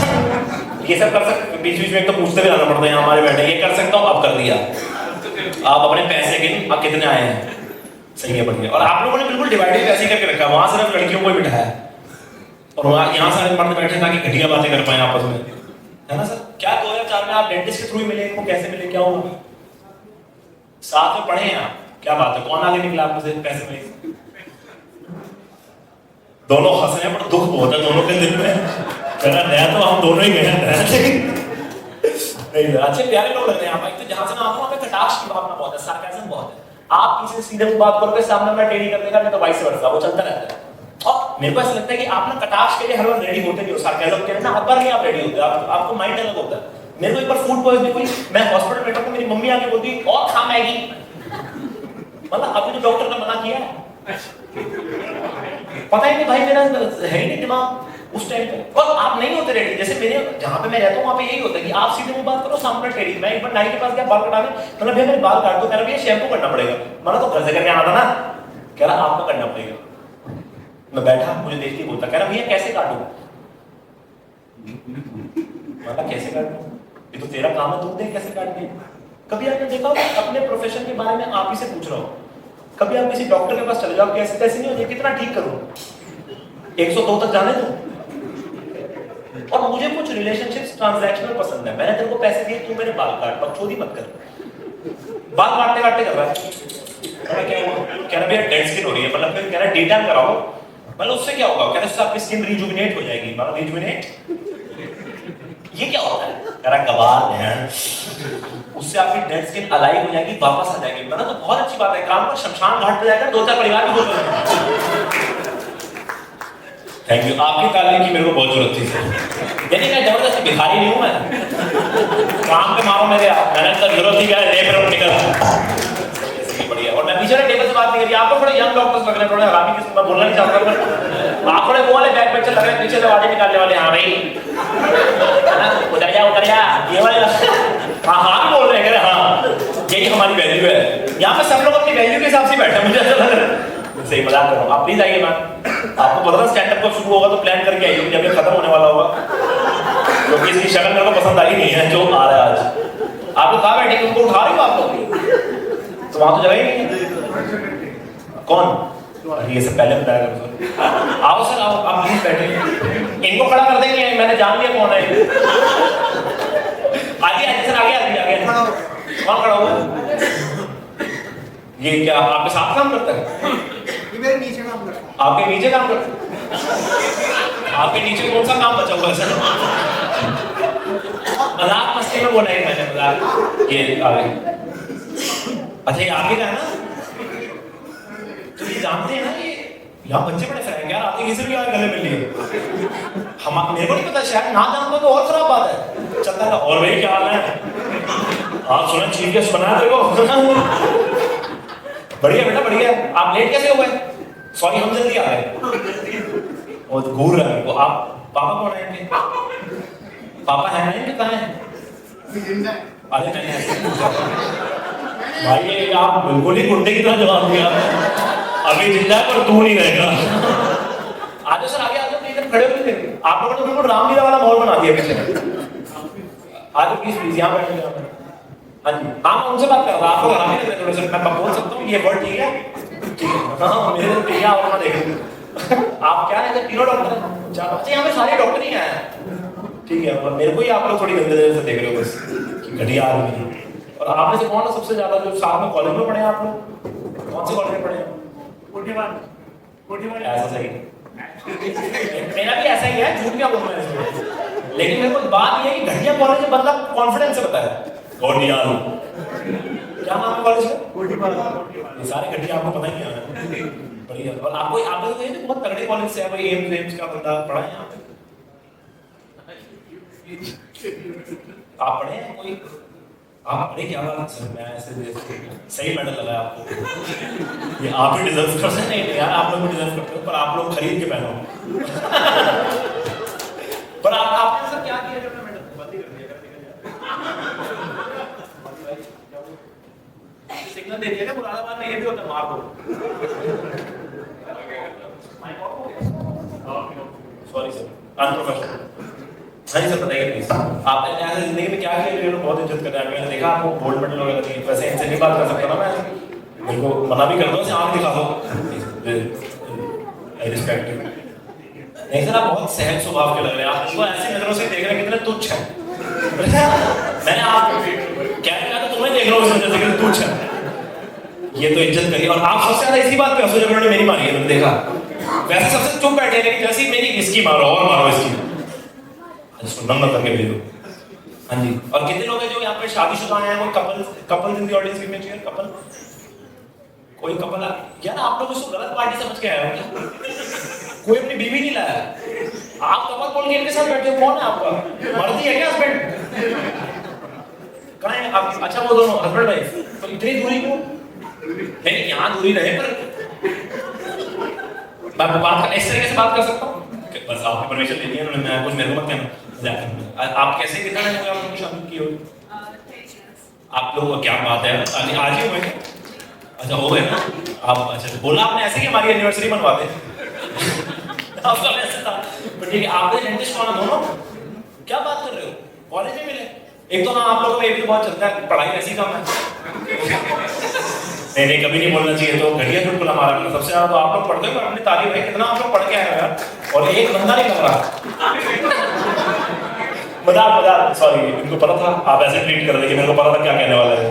ये सब कर सकते, बीच में एक तो पूछते भी आना पड़ता है हमारे बैठे, ये कर सकता हूँ, अब कर दिया। आप अपने पैसे गिन, आप कितने आए हैं, सही है बढ़िया। और आप लोगों ने बिल्कुल डिवाइडेड पैसे करके रखा है, वहां सिर्फ लड़कियों को ही बिठाया और यहाँ सारे मर्द बैठे ताकि घटिया बातें कर पाए आपस में। है ना सर? क्या 2004 में आप डेंटिस्ट के थ्रू ही मिले, इनको कैसे मिले, क्या हुआ? साथ में पढ़े हैं आप, क्या बात है? कौन आगे निकला आप मुझे पैसे में? दोनों हंस रहे हैं, पर दुख बहुत है दोनों के दिल में। कहना नया तो हम दोनों ही गए हैं, नहीं अच्छे प्यारे लोग लग रहे हैं आप। एक तो जहां से मैं आता हूं, हमें कटाक्ष की भावना बहुत है, सार्केज्म बहुत है। आप किसी से सीधे बात करोगे, सामने वाला टेढ़ी कर देगा, नहीं तो वाइस वर्सा, वो चलता रहता है। और मेरे को ऐसा लगता है कि आप ना कटाक्ष के लिए हर बार रेडी होते नहीं हो, सार्केज्म के लिए ना हर बार नहीं आप रेडी होते, आपको माइंड अलग होता है। मेरे को एक बार फूड पॉइजनिंग हुई, मैं हॉस्पिटल बैठा हूं, मेरी मम्मी आके बोलती और खा मैगी, मतलब अभी तो डॉक्टर ने मना किया है, पता ही नहीं भाई, मेरा है ही नहीं दिमाग उस टाइम पे। और आप नहीं होते रेडी, जैसे मेरे जहां पे मैं रहता हूं वहां पे यही होता है कि आप सीधे मुंह बात करो, सामने टेढ़ी। मैं एक बार नाई के पास गया बाल कटाने, मतलब भैया मेरे बाल काट दो, कह रहा भैया शैम्पू करना पड़ेगा, मैंने तो घर से करके आना था ना, कह रहा आपको करना पड़ेगा। मैं बैठा, मुझे देख के बोलता, कह रहा भैया कैसे काटूं? मतलब कैसे काटूं, ये तो तेरा काम है, तुम देख कैसे काटते। कभी आपने देखा होगा अपने प्रोफेशन के बारे में आप ही से पूछ रहा हो, कभी आप किसी डॉक्टर के पास चले जाओ, कैसे कैसे नहीं हो, कितना ठीक करूं, 102 तक जाने दो। और मुझे कुछ रिलेशनशिप्स ट्रांजैक्शनल पसंद है, मैंने तेरे को पैसे दिए, तू मेरे बाल काट, बकचोदी मत कर। बाल काटते काटते कर रहा है, क्या हुआ? कह रहा भैया डेड स्किन हो रही है, मतलब फिर कह रहा डेटा कराओ, मतलब उससे क्या होगा? कह रहा उससे आपकी स्किन रिजुविनेट हो जाएगी, मतलब रिजुविनेट ये क्या होता है? कह रहा कबाल है, उससे आपकी डेड स्किन अलाइव हो जाएगी, वापस आ जाएगी। मैंने तो बहुत अच्छी बात है, काम पर शमशान घाट पे जाएगा, 2-4 परिवार भी बोल। थैंक यू, आपकी तालीम की मेरे को बहुत जरूरत थी। यानी मैं जबरदस्ती भिखारी नहीं हूं, मैं काम पे मारो मेरे आप, मैंने तो जरूरत ही क्या है, ले फिर निकल बढ़िया। और मैं पीछे वाले टेबल से बात नहीं करी, आपको थोड़े यंग डॉक्टर्स लग रहे हैं, थोड़े हरामी किस्म, मैं बोलना नहीं चाहता, पर आप थोड़े वो वाले बैक बेंचर लग रहे हैं, पीछे से आवाजें निकालने वाले। हाँ भाई उतर जा, ये वाले हाँ बोल रहे हैं, हाँ यही हमारी वैल्यू है। यहाँ पे सब लोग अपनी वैल्यू के हिसाब से बैठे, मुझे ऐसा लग रहा है। सही मजाक कर रहा हूँ, आप प्लीज आइए मैम, आपको पता था स्टैंड अप को शुरू होगा तो प्लान करके आइए, जब ये खत्म होने वाला होगा, क्योंकि इसकी शक्ल मेरे को पसंद आई नहीं है जो आ रहा है आज। आप लोग कहाँ बैठे, उनको उठा रहे हो आप लोग, तो वहां तो जगह ही नहीं है। कौन? ये सब पहले बताया करो। आओ सर, आओ आप प्लीज बैठे, इनको खड़ा कर देंगे, मैंने जान लिया कौन है। आगे आगे सर, आगे आगे आगे, कौन खड़ा हुआ? ये क्या आपके साथ काम करता है? मेरे नीचे काम करता है। आपके नीचे काम करता है? आपके नीचे कौन सा काम बचा हुआ है सर? मजाक मस्ती में बोला है मैंने, मजाक। ये आगे, अच्छा ये आगे का है ना, तो ये जानते हैं ना, ये यहाँ बच्चे बड़े फ्रैंक यार, आते किसी भी आगे गले मिल लिए। हम मेरे को नहीं पता, शायद ना जानते तो और खराब बात है। चलता है और भाई क्या हाल है, आप सुना चीफ गेस्ट बनाया तेरे को? बढ़िया बेटा बढ़िया, आप लेट कैसे हो गए? सॉरी हम जल्दी आ गए। और घूर रहा है वो, आप पापा कौन है इनके? पापा है नहीं, कहाँ है? अरे नहीं भाई, ये आप बिल्कुल ही गुंडे की तरह जवाब दिया, अभी जिंदा है पर तू नहीं रहेगा। आजो सर आगे, आजो प्लीज, खड़े हो थे आप लोगों ने, बिल्कुल रामलीला वाला माहौल बना दिया पीछे। आजो प्लीज प्लीज यहाँ बैठे। हाँ जी, हाँ मैं उनसे बात कर रहा हूँ, आपको हरामी लग रहा है थोड़े से, मैं बोल सकता हूँ ये वर्ड ठीक है? ठीक है, हाँ मेरे तो ठीक है, आप अपना देखेंगे। आप क्या है, तीनों डॉक्टर हैं? चार बच्चे यहाँ पे सारे डॉक्टर ही हैं, ठीक है, पर मेरे को ही आप लोग थोड़ी गंदे नजर से देख रहे हो बस, कि घटिया आदमी है। और आप में से कौन है सबसे ज्यादा जो साथ में कॉलेज में पढ़े हैं आप लोग? कौन से कॉलेज में पढ़े हैं? कोठीवान। ऐसा सही, मेरा भी ऐसा ही है, झूठ क्या बोलूं मैं इसमें, लेकिन मेरे को बात ये है कि घटिया कॉलेज में बंदा कॉन्फिडेंस से बताया कोठीवान, क्या नाम है कॉलेज का? ये सारे घटिया आपको पता ही है, बढ़िया। और आपको तो ये बहुत तगड़े कॉलेज से है भाई, एम्स का बंदा पढ़ा है यहाँ पे, आप पढ़े हैं कोई? आप पढ़े क्या बात सर, मैं ऐसे सही मेडल लगा आपको, ये आप ही डिजर्व करते हैं। नहीं यार, आप लोग भी डिजर्व करते हो, पर आप लोग खरीद के पहनो। पर आपने सर क्या किया जब मेडल बंदी कर दिया? सिग्नल दे दिया, मुरादाबाद में ये भी होता है, मार दो। Sorry sir, unprofessional. हाँ जी सर बताइए प्लीज, आपने ऐसे जिंदगी में क्या किया? ये लोग बहुत इज्जत कर रहे हैं, मैंने देखा आपको गोल्ड मेडल वगैरह दिए, वैसे इनसे नहीं बात कर सकता ना मैं, मेरे को मना भी कर दो, आँख दिखा दो, आई रिस्पेक्ट यू। नहीं सर, आप बहुत सहज स्वभाव के लग रहे हैं, आपको ऐसी नजरों से देख रहे हैं कितने तुच्छ हैं। मैंने आप क्या कहा था, तुम्हें देख रहा हूँ इस वजह से कि तू अच्छा, ये तो इज्जत करी। और आप सबसे ज्यादा इसी बात पे हंसो जब उन्होंने मेरी मारी है, तुमने देखा। वैसे सबसे चुप बैठे, लेकिन जैसे ही मेरी इसकी मारो और मारो इसकी, नंबर करके भेजो। हाँ जी। और कितने लोग हैं जो यहाँ पे शादीशुदा हैं? कोई couple in the audience, give me cheer. Couple, कोई कपल यार, आप लोग इसको गलत पार्टी समझ के आए हो क्या? कोई अपनी बीवी नहीं लाया, आप कपल बोल के इनके साथ बैठे हो। कौन है आपका? मर्दी है क्या हस्बैंड? कहाँ है आप? अच्छा वो दोनों हस्बैंड वाइफ, तो इतनी दूरी क्यों? नहीं यहाँ दूरी रहे, पर बात इस तरीके से बात कर सकता हूँ? बस आपने परमिशन दे दिया उन्होंने, मैं कुछ मेरे को मत कहना। आप कैसे, कितना टाइम हो गया आपने शादी की हो? आप लोगों का क्या बात है, आज ही हुए? अच्छा हो गए ना आप? अच्छा बोला आपने ऐसे कि हमारी एनिवर्सरी मनवाते आपका वैसे था, पर ठीक है। आपने डेंटिस्ट कौन है दोनों? क्या बात कर रहे हो? कॉलेज में मिले? एक तो ना आप लोगों का ये भी बहुत चलता है, पढ़ाई ऐसी काम है। नहीं कभी नहीं बोलना चाहिए, तो घटिया बिल्कुल हमारा भी। सबसे ज्यादा तो आप लोग पढ़ते हो, अपनी तारीफ है कितना आप लोग पढ़ के आए हो यार, और एक बंदा नहीं लग रहा। मजाक, सॉरी, इनको पता था आप ऐसे ट्रीट कर रहे कि मेरे को पता था क्या कहने वाला है।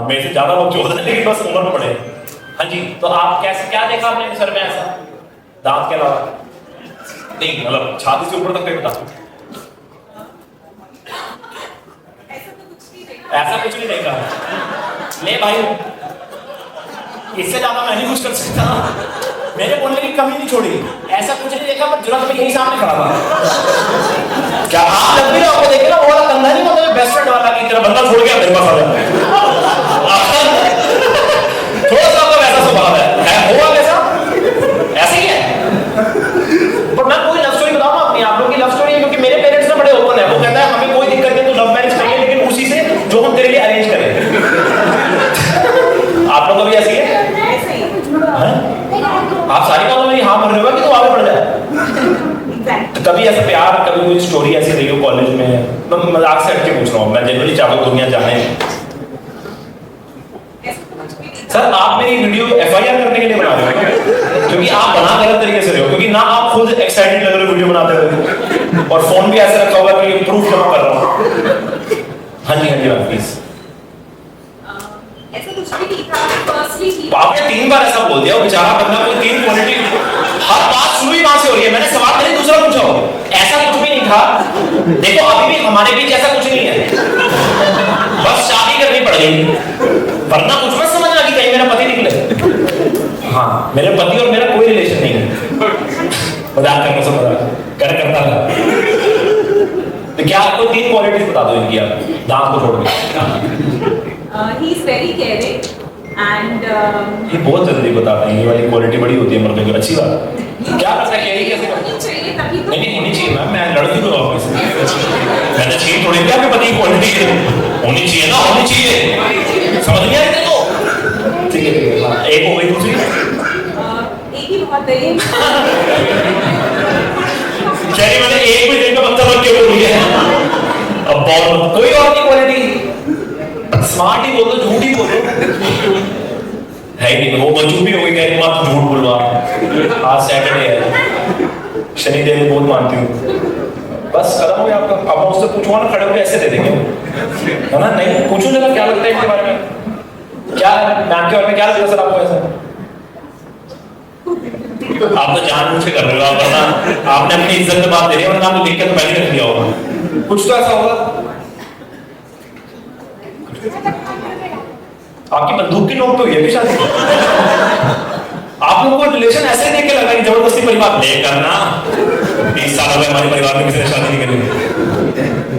मेरे से ज्यादा लोग जोड़ हैं, लेकिन बस उम्र में पड़े। हाँ जी, तो आप कैसे, क्या देखा आपने सर में ऐसा, दांत के अलावा? नहीं मतलब छाती से ऊपर तक कहीं बता। ऐसा कुछ नहीं देखा। ले भाई, इससे ज्यादा मैं नहीं कुछ कर सकता। मेरे बोलने की कमी नहीं छोड़ी। ऐसा कुछ नहीं देखा, पर जुरा तो यही सामने खड़ा था। क्या आप जब भी आपको देखे ना, वो वाला कंधा नहीं होता बेस्ट फ्रेंड वाला की तरह, बंदा छोड़ के मेरे पास आ जाए। थोड़ा सा तो वैसा स्वभाव है, हुआ कैसा ऐसे ही है। पर मैं कोई लव स्टोरी बताऊं अपनी, आप लोगों की लव स्टोरी है, क्योंकि मेरे पेरेंट्स ना बड़े ओपन है। वो कहता है हमें कोई दिक्कत नहीं, तो लव मैरिज करिए, लेकिन उसी से जो हम तेरे लिए अरेंज करें। आप लोगों का भी ऐसी है? आप सारी बातों में हाँ भर रहे हो कि तो आगे बढ़ जाए। तो कभी ऐसा प्यार, कभी कोई स्टोरी ऐसी रही हो कॉलेज में? मैं मजाक से हटके पूछ रहा हूँ, मैं जनरली चाहता हूँ दुनिया जाने। सर आप मेरी वीडियो FIR करने के लिए बना रहे हो, क्योंकि आप बना गलत तरीके से रहे हो, क्योंकि ना आप खुद एक्साइटेड लग रहे हो वीडियो बनाते हुए, और फोन भी ऐसे रखा हुआ कि प्रूफ जमा कर रहा हूँ। हाँ जी मैम प्लीज। ऐसा कुछ भी नहीं था, फर्स्टली आपने 3 बार ऐसा बोल दिया, वो बेचारा बंदा कोई 3 क्वालिटी, हर बात शुरू ही वहां से हो रही है। मैंने सवाल मैंने दूसरा पूछा हो, ऐसा कुछ भी नहीं था। देखो अभी भी हमारे बीच ऐसा कुछ नहीं है, बस शादी करनी पड़ गई, वरना कुछ मत समझना कि कहीं मेरा पति निकले। हाँ मेरे पति और मेरा कोई रिलेशन नहीं है, मजाक करने से मजाक करता था। तो क्या आपको 3 क्वालिटीज बता दो इनकी, आप दांत को छोड़ के। he is very caring and ये बहुत जल्दी बताते हैं, ये वाली क्वालिटी बड़ी होती है मर्दों की। अच्छी बात, क्या पता कैरी कैसे करते हैं? चाहिए तभी तो नहीं होनी चाहिए मैम, मैं लड़की को ऑफिस मैंने चाहिए थोड़ी क्या आपके पति की क्वालिटी होनी चाहिए ना, होनी चाहिए, समझ नहीं आया तेरे? ठीक है हाँ, एक हो गई, दूसरी एक ही बहुत है। कैरी मैंने एक भी दिन का मतलब रख के बोल दिया। अब बहुत कोई और की क्वालिटी, स्मार्ट ही बोलो, झूठ ही बोलो है ही नहीं। वो मजबूर भी हो गई, कह रही मत झूठ बोलवा, आज सैटरडे है, शनिदेव बहुत मानती हूँ। बस खत्म हो गया आपका। अब मैं उससे पूछूंगा ना, खड़े होकर ऐसे दे देंगे है ना? नहीं पूछूं जरा क्या लगता है इसके बारे में, क्या मैम के बारे में क्या लगता है सर आपको? ऐसा आप तो जानबूझ के कर रहे हो, आप वरना आपने अपनी इज्जत में बात दे रही है, वरना आपको देख के तो पहले रख लिया होगा। कुछ तो ऐसा होगा। आपकी बंदूक की नोक पे हुई है भी शादी? आप लोगों को रिलेशन ऐसे देख के लगा कि जबरदस्ती परिवार ले करना, 20 साल हो गए हमारे परिवार में किसी ने शादी नहीं करी।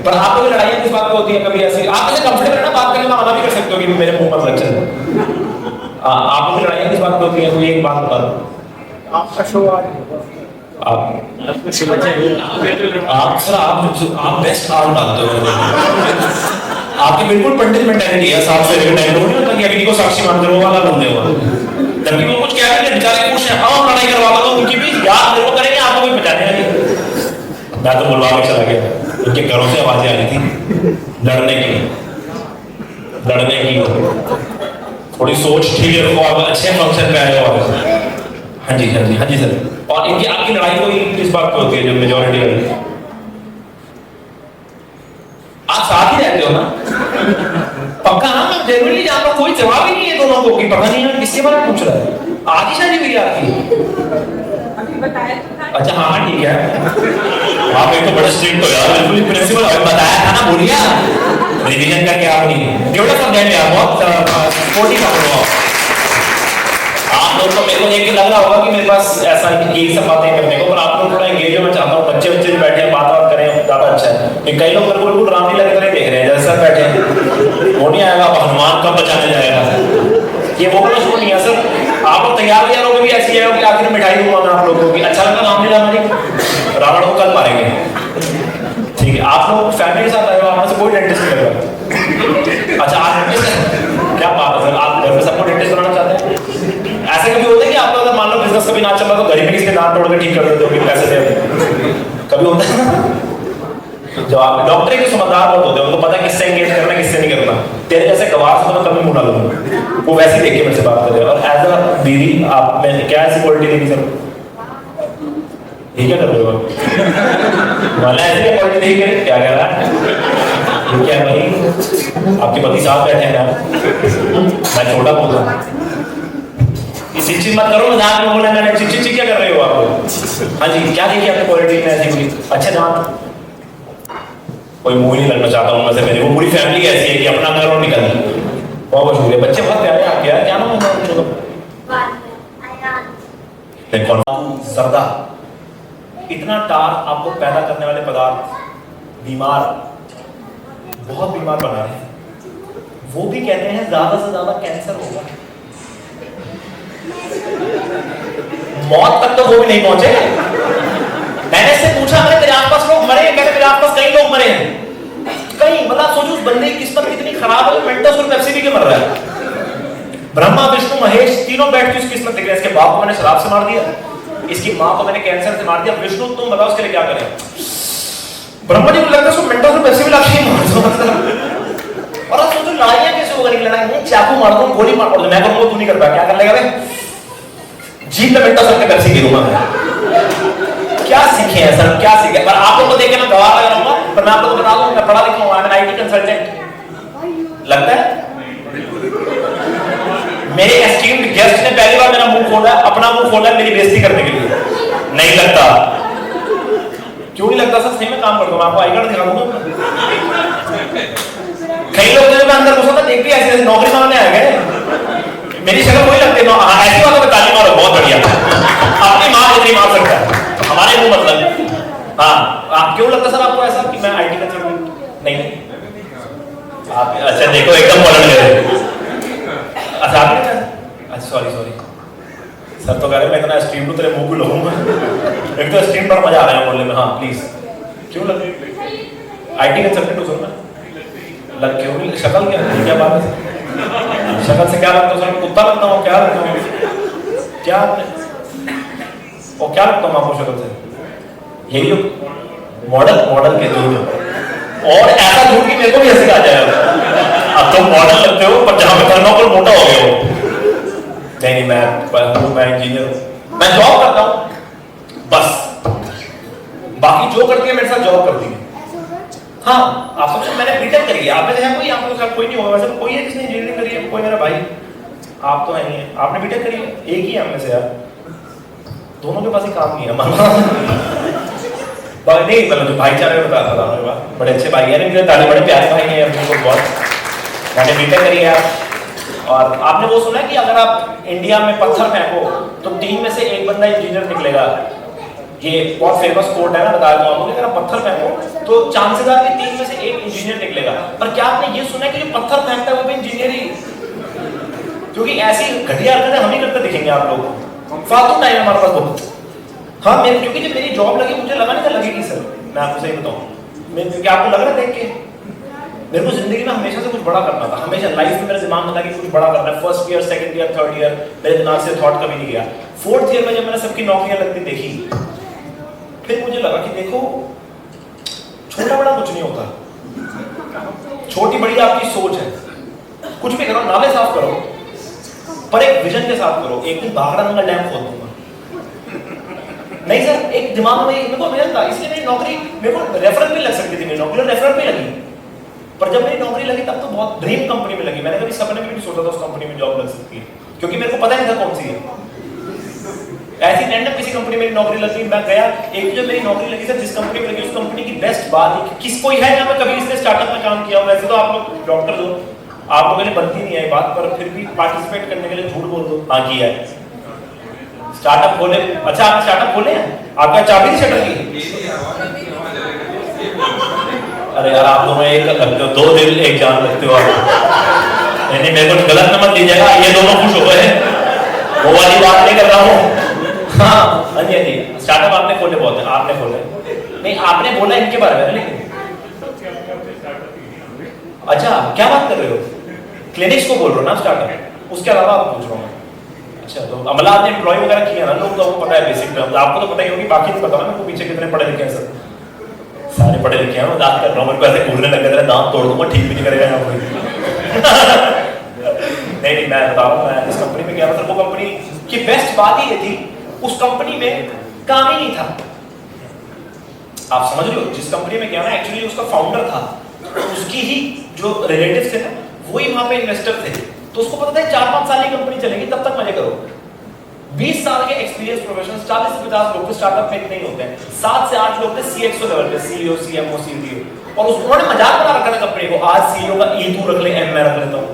पर आप लोग लड़ाइयाँ किस बात पे होती है? कभी ऐसी आप ऐसे कंफर्टेबल है ना बात करने में, मना भी कर सकते हो कि मेरे मुंह मत लग चल। आप लोग लड़ाइयाँ किस बात पे होती है? कोई एक बात बता दो। आपका शो आज आप बेस्ट आर्म डालते हो, आपकी बिल्कुल पंडित मेंटालिटी है। 7 से लेकर 9 नहीं होता कि अग्नि को साक्षी मान कर वो वाला बंदे हो, जबकि वो कुछ कह रहे हैं बेचारे खुश हैं। आओ लड़ाई करवा दो उनकी भी, याद मेरे को करेंगे, आपको कोई बचाने नहीं। मैं तो बुलवा के चला गया, उनके घरों से आवाजें आ रही थी लड़ने की। थोड़ी सोच ठीक है, रखो, आप अच्छे फंक्शन पे आए हो। हाँ जी सर। और इनकी आपकी लड़ाई कोई किस बात पे होती है जो मेजॉरिटी वाली? जवाब ही नहीं है दोनों को कि पता नहीं है किसके बारे में पूछ रहा है। आधी शादी हुई है आपकी? अभी बताया तो था। अच्छा हाँ ठीक है। आप एक तो बड़े स्ट्रिक्ट हो यार, बिल्कुल प्रिंसिपल अभी बताया था ना, बोलिए रिवीजन करके आप नहीं ड्यूटी कर देंगे आप बहुत स्पोर्टिव हो आप लोग। तो मेरे को देख के लग रहा होगा कि मेरे पास ऐसा यही सब बातें करने को, पर आप लोग थोड़ा एंगेज हो, मैं चाहता हूँ बच्चे बच्चे बैठे बात करें, ज्यादा अच्छा है। कई लोग बिल्कुल बिल्कुल रामलीला की तरह देख रहे हैं, जैसे सर बैठे हैं, वो नहीं आएगा हनुमान कब बचाने जाएगा, ये वो कुछ वो नहीं है सर। आप लोग तैयार हो भी ऐसी है कि आखिर मिठाई दूंगा मैं आप लोगों की। अच्छा लगा रामलीला हमारी, रावण को कल मारेंगे, ठीक है। आप लोग फैमिली के साथ आए हो, आप में से कोई डेंटिस्ट नहीं लगा? अच्छा आप डेंटिस्ट हैं, क्या बात है सर, आप घर में सबको डेंटिस्ट बनाना चाहते हैं? ऐसे कभी होता है कि आप लोग अगर मान लो बिजनेस कभी ना चल रहा तो घर में किसके दांत तोड़ के ठीक कर देते हो कि पैसे दे, कभी होता है? जो आप डॉक्टर के समझदार बहुत होते हैं, उनको पता है किससे एंगेज करना किससे नहीं करना। तेरे जैसे गवार से तो मैं कभी मुंह ना लूंगा, वो वैसे ही देख के मेरे से बात करे। और एज अ दीदी आप में क्या ऐसी क्वालिटी देगी सर? ये क्या कर रहे हो आप? वाला ऐसी क्वालिटी देगी क्या कह रहा है? क्या भाई आपके पति साथ बैठे हैं ना, मैं छोटा बोल रहा हूँ, चिचित मत करो, मजाक में बोला मैंने। चिचित क्या कर रहे हो आप लोग? हाँ जी क्या देखिए आपकी क्वालिटी में ऐसी हुई? अच्छा दांत, कोई मुंह नहीं लगना चाहता हूँ मैं से, मेरी वो पूरी फैमिली ऐसी है कि अपना घर और निकल। बहुत बहुत शुक्रिया, बच्चे बहुत प्यारे आपके यार, क्या नाम है बच्चों का? सरदा। इतना टार आपको पैदा करने वाले पदार्थ बीमार, बहुत बीमार बना रहे हैं। वो भी कहते हैं ज्यादा से ज्यादा कैंसर होगा, मौत तक तो वो भी नहीं पहुंचे। मैंने इससे पूछा मैंने तेरे आसपास लोग मरे हैं? कहते मेरे आसपास कई लोग मरे हैं, कई। मतलब सोचो उस बंदे की किस्मत कितनी खराब है, मेंटल और पेप्सी पी के मर रहा है। ब्रह्मा विष्णु महेश तीनों बैठ के उसकी किस्मत देख रहे हैं। इसके बाप को मैंने शराब से मार दिया, इसकी माँ को मैंने कैंसर से मार दिया। विष्णु तुम बताओ उसके लिए क्या करें? ब्रह्मा जी को लगता है मेंटल और पेप्सी भी लाके मार दो। और आप सोचो लड़ाइयां कैसे होगा? लड़ाई चाकू मार दो, गोली मार दो, मैं करूंगा तू नहीं कर पाया, क्या कर लेगा? जीप में मेंटल और पेप्सी गिरूंगा मैं। क्या सीखे हैं सर, क्या सीखे? पर आप लोग को देख के मैं गवाह लगा रहूंगा, पर मैं आप लोगों को बता दूं मैं पढ़ा लिखा हूं, I am an IT consultant. लगता है मेरे एस्टीम्ड गेस्ट ने पहली बार मेरा मुंह खोला, अपना मुंह खोला मेरी बेइज्जती करने के लिए। नहीं लगता? क्यों नहीं लगता सर? सही में काम करता हूं, आपको आई कार्ड दिखा दूंगा। कई लोग जो मैं अंदर घुसा था देख भी ऐसे नौकरी मांगने आ गए, मेरी शक्ल वही लगती है। ऐसी बातों पे ताली मारो, बहुत बढ़िया। अपनी मां जितनी मार सकता है, हमारे मुंह मतलब। हाँ आप क्यों लगता सर आपको ऐसा कि मैं आईटी कंसल्टेंट? नहीं आप अच्छा देखो एकदम पलट गए। अच्छा आपने अच्छा सॉरी सर तो कह रहे मैं इतना स्ट्रीम तो तेरे मुंह पे लगूंगा। एक तो स्ट्रीम पर मजा आ रहा है बोलने में। हाँ प्लीज क्यों लग आईटी कंसल्टेंट हो सर? मैं लग क्यों नहीं? शक्ल क्या बात है? शक्ल से क्या लगता हूँ? कुत्ता लगता हूँ? क्या लगता हूँ? क्या और क्या लगता हूँ आपको शक्ल से? यही जो मॉडल के झूठ, और ऐसा झूठ कि मेरे को भी ऐसे आ जाएगा। अब तुम मॉडल लगते हो पर जहां पे थर्मोकोल मोटा हो गया हो। नहीं मैं इंजीनियर हूँ, मैं जॉब करता हूँ बस, बाकी जो करती है मेरे साथ जॉब करती है। हाँ आप समझो मैंने बीटेक करी है, आप में से कोई? आप लोग कोई नहीं होगा वैसे, कोई है जिसने इंजीनियरिंग करी है? कोई मेरा भाई? आप तो है नहीं है। आपने बीटेक करी है? एक ही है हम में से यार, दोनों के पास ही काम नहीं है हमारा। नहीं मतलब जो भाईचारे में बता रहा हूँ, बड़े अच्छे भाई हैं, मेरे ताली बड़े प्यारे भाई हैं अपने को बहुत। मैंने बीटेक करी है। और आपने वो सुना है कि अगर आप इंडिया में पत्थर फेंको तो 3 में से 1 बंदा इंजीनियर निकलेगा। ये बहुत फेमस कोट है ना, बता दूं आपको। अगर आप पत्थर फेंको तो चांसेस है कि 3 में से 1 इंजीनियर निकलेगा। पर क्या आपने ये सुना है कि जो पत्थर फेंकता है वो भी इंजीनियर ही? क्योंकि ऐसी घटिया हरकतें हम ही करते दिखेंगे आप लोग। फालतू टाइम हमारे पास बहुत। हाँ क्योंकि जब मेरी जॉब लगी मुझे लगा नहीं था लगेगी सर, मैं आपको सही बताऊं। क्योंकि आपको लग रहा देख के मेरे को जिंदगी में हमेशा से कुछ बड़ा करना था, हमेशा लाइफ में मेरे दिमाग में था कि कुछ बड़ा करना है। First year, second year, third year मेरे दिमाग से थॉट कभी नहीं गया। फोर्थ ईयर में जब मैंने सबकी नौकरियां लगती देखी, फिर मुझे लगा कि देखो छोटा बड़ा कुछ नहीं होता, छोटी बड़ी आपकी सोच है। कुछ भी करो, नाले साफ करो, पर एक विजन के साथ करो। एक दिन बागड़ा नंगा डैम खोद दूंगा। नहीं सर, एक दिमाग में मेरे को विजन था, इसलिए मेरी नौकरी, मेरे को रेफरेंस भी लग सकती थी, मेरी नौकरी रेफरेंस भी लगी। पर जब मेरी नौकरी लगी तब तो बहुत ड्रीम कंपनी में लगी, मैंने कभी सपने में भी नहीं सोचा था उस कंपनी में जॉब लग सकती है, क्योंकि मेरे को पता नहीं था कौन सी है। ऐसी रैंडम किसी कंपनी में नौकरी लगी, मैं गया, एक जो मेरी नौकरी लगी सर जिस कंपनी में लगी उस कंपनी की बेस्ट बात है कि किस कोई है यहाँ पे कभी इसने स्टार्टअप में काम किया, वैसे तो आप लोग डॉक्टर हो, आप लोगों ने बनती नहीं है बात, पर फिर भी पार्टिसिपेट करने के लिए झूठ बोल दो, हाँ किया है स्टार्टअप खोले। अच्छा आपने स्टार्टअप खोले हैं, आपका चाबी नहीं शटर की? अरे यार आप दोनों एक लगते हो, दो दिल एक जान लगते हो आप। नहीं मेरे को गलत न मत लीजिएगा, ये दोनों खुश हो गए, वो वाली बात नहीं कर रहा हूँ। हाँ हाँ जी, स्टार्टअप आपने खोले बहुत है, आपने खोले नहीं, आपने बोला इनके बारे में लेकिन अच्छा क्या बात कर रहे हो, क्लिनिक्स को बोल रहे हो ना स्टार्टअप, उसके अलावा आप पूछ रहा हूँ। अच्छा तो अमला आपने एम्प्लॉय वगैरह किया ना, लोग तो पता है बेसिक टर्म्स, आपको तो पता ही होगी, बाकी नहीं पता ना मेरे को पीछे कितने पढ़े लिखे हैं सर, सारे पढ़े लिखे हैं, मजाक कर रहा हूँ, मेरे को ऐसे घूरने लग गए दांत तोड़ दूंगा, ठीक भी नहीं करेगा यहाँ कोई। नहीं मैं बता रहा हूँ, मैं इस कंपनी में गया था, वो कंपनी की बेस्ट बात ही ये थी उस कंपनी में काम ही नहीं था। आप समझ रहे हो, जिस कंपनी में गया ना एक्चुअली उसका फाउंडर था, उसकी ही जो रिलेटिव्स थे ना वही वहां पे इन्वेस्टर थे, तो उसको पता था 4-5 साल की कंपनी चलेगी तब तक मजे करो। 20 साल के एक्सपीरियंस प्रोफेशनल्स 40 से 50 लोग स्टार्टअप में नहीं होते हैं, 7 से 8 लोग थे सीएक्सओ लेवल पे, सीईओ सीएमओ सीडीओ, और उन्होंने मजाक बना रखा था कंपनी को, आज सीईओ का ई तू रख ले, एम मैं रख लेता हूँ,